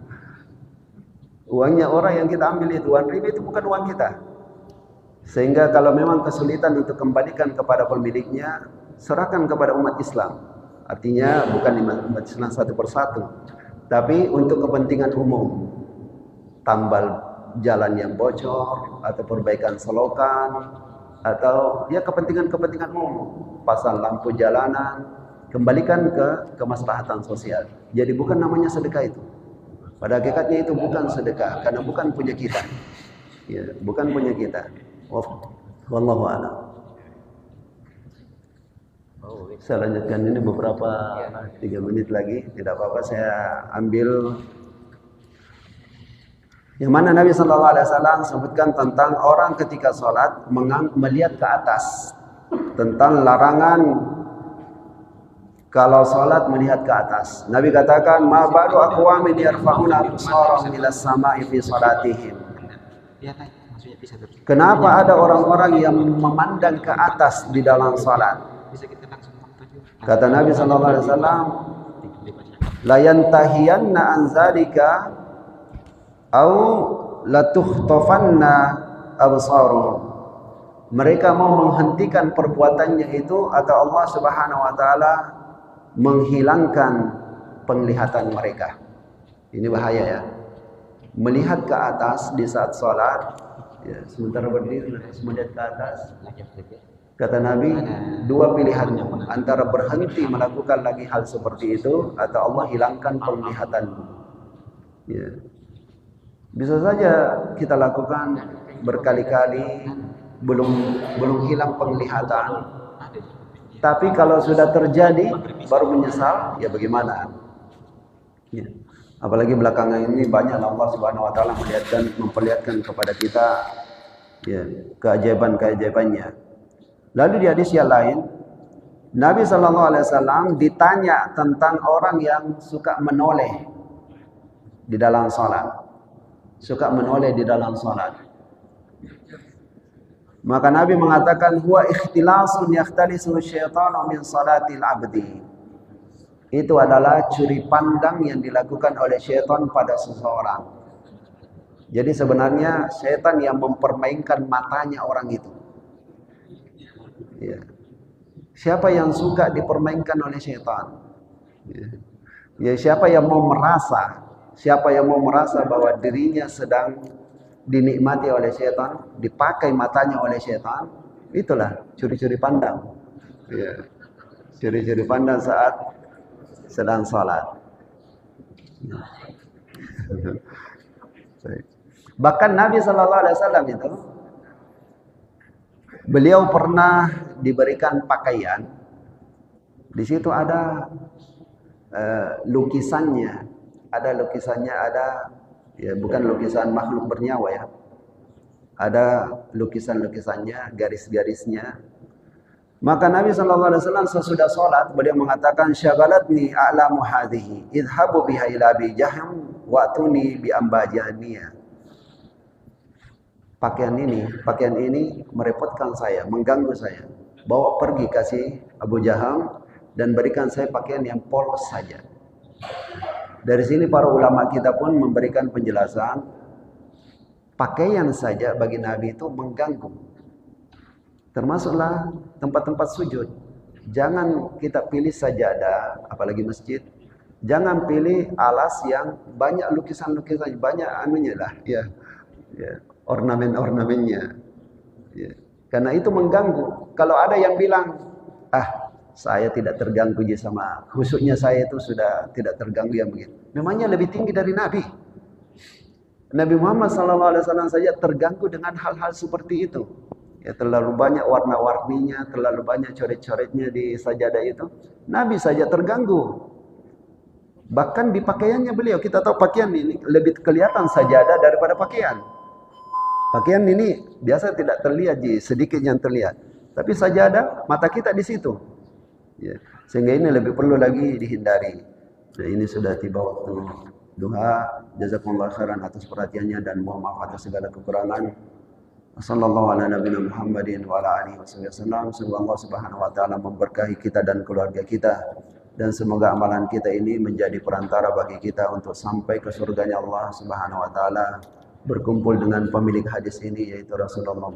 Uangnya orang yang kita ambil itu, uang riba itu bukan uang kita. Sehingga kalau memang kesulitan untuk kembalikan kepada pemiliknya, serahkan kepada umat Islam. Artinya bukan umat Islam satu persatu, tapi untuk kepentingan umum. Tambal jalan yang bocor, atau perbaikan selokan, atau ya kepentingan-kepentingan umum. Pasang lampu jalanan, kembalikan ke kemaslahatan sosial. Jadi bukan namanya sedekah itu. Pada hakikatnya itu bukan sedekah, karena bukan punya kita. Ya, bukan punya kita. Wallahu a'lam. Saya lanjutkan ini beberapa 3 menit lagi, tidak apa-apa saya ambil. Yang mana Nabi Sallallahu Alaihi Wasallam sebutkan tentang orang ketika sholat melihat ke atas, tentang larangan kalau sholat melihat ke atas. Nabi katakan, ma balu aqwamin yarfa'una absarahum ila as-sama'i fi salatihim. Kenapa ada orang-orang yang memandang ke atas di dalam salat? Kata Nabi Sallallahu Alaihi Wasallam, la yantahiyanna an zalika au latukhtafanna absaruhum. Mereka mau menghentikan perbuatannya itu atau Allah Subhanahu wa taala menghilangkan penglihatan mereka. Ini bahaya ya. Melihat ke atas di saat sholat, ya, sementara berdiri melihat ke atas. Kata Nabi, 2 pilihan, antara berhenti melakukan lagi hal seperti itu atau Allah hilangkan penglihatanmu. Ya. Bisa saja kita lakukan berkali-kali belum hilang penglihatan. Tapi kalau sudah terjadi baru menyesal, ya bagaimana? Ya. Apalagi belakangan ini banyak Allah Subhanahu wa taala memperlihatkan kepada kita ya keajaiban-keajaibannya. Lalu di hadis yang lain, Nabi sallallahu alaihi wasallam ditanya tentang orang yang suka menoleh di dalam salat. Suka menoleh di dalam salat. Maka Nabi mengatakan, huwa ikhtilasun yakhtalisu syaitanu min salatil abdi. Itu adalah curi pandang yang dilakukan oleh syaitan pada seseorang. Jadi sebenarnya syaitan yang mempermainkan matanya orang itu. Ya. Siapa yang suka dipermainkan oleh syaitan? Ya, siapa yang mau merasa bahwa dirinya sedang dinikmati oleh syaitan, dipakai matanya oleh syaitan, itulah curi-curi pandang. Ya. Curi-curi pandang sedang sholat. Bahkan Nabi Shallallahu Alaihi Wasallam itu, beliau pernah diberikan pakaian. Di situ ada lukisannya, ada ya bukan lukisan makhluk bernyawa ya. Ada lukisan-lukisannya, garis-garisnya. Maka Nabi Shallallahu Alaihi Wasallam sesudah sholat beliau mengatakan, syagalatni a'lamu hadhihi idhabu biha ila Abi Jahm wa'tuni bi ambajaniyah. Pakaian ini merepotkan saya, mengganggu saya. Bawa pergi kasih Abu Jaham dan berikan saya pakaian yang polos saja. Dari sini para ulama kita pun memberikan penjelasan, pakaian saja bagi Nabi itu mengganggu. Termasuklah tempat-tempat sujud. Jangan kita pilih sajadah, apalagi masjid. Jangan pilih alas yang banyak lukisan-lukisan, banyak anunya lah, ya, ornamen-ornamennya. Ya. Karena itu mengganggu. Kalau ada yang bilang, saya tidak terganggu sama khusyuknya saya itu sudah tidak terganggu yang begitu. Memangnya lebih tinggi dari Nabi. Nabi Muhammad SAW saja terganggu dengan hal-hal seperti itu. Ya, terlalu banyak warna-warninya, terlalu banyak coret-coretnya di sajadah itu. Nabi saja terganggu. Bahkan di pakaiannya beliau, kita tahu pakaian ini lebih kelihatan sajadah daripada pakaian. Pakaian ini biasa tidak terlihat, sedikit yang terlihat. Tapi sajadah, mata kita di situ. Ya, sehingga ini lebih perlu lagi dihindari. Nah, ini sudah tiba waktu duha. Jazakumullah khairan atas perhatiannya dan mohon maaf atas segala kekurangan. Sallallahu ala nabiyina Muhammadin wa ala alihi wasallam. Semoga Allah Subhanahu wa taala memberkahi kita dan keluarga kita, dan semoga amalan kita ini menjadi perantara bagi kita untuk sampai ke surganya Allah Subhanahu wa taala, berkumpul dengan pemilik hadis ini yaitu Rasulullah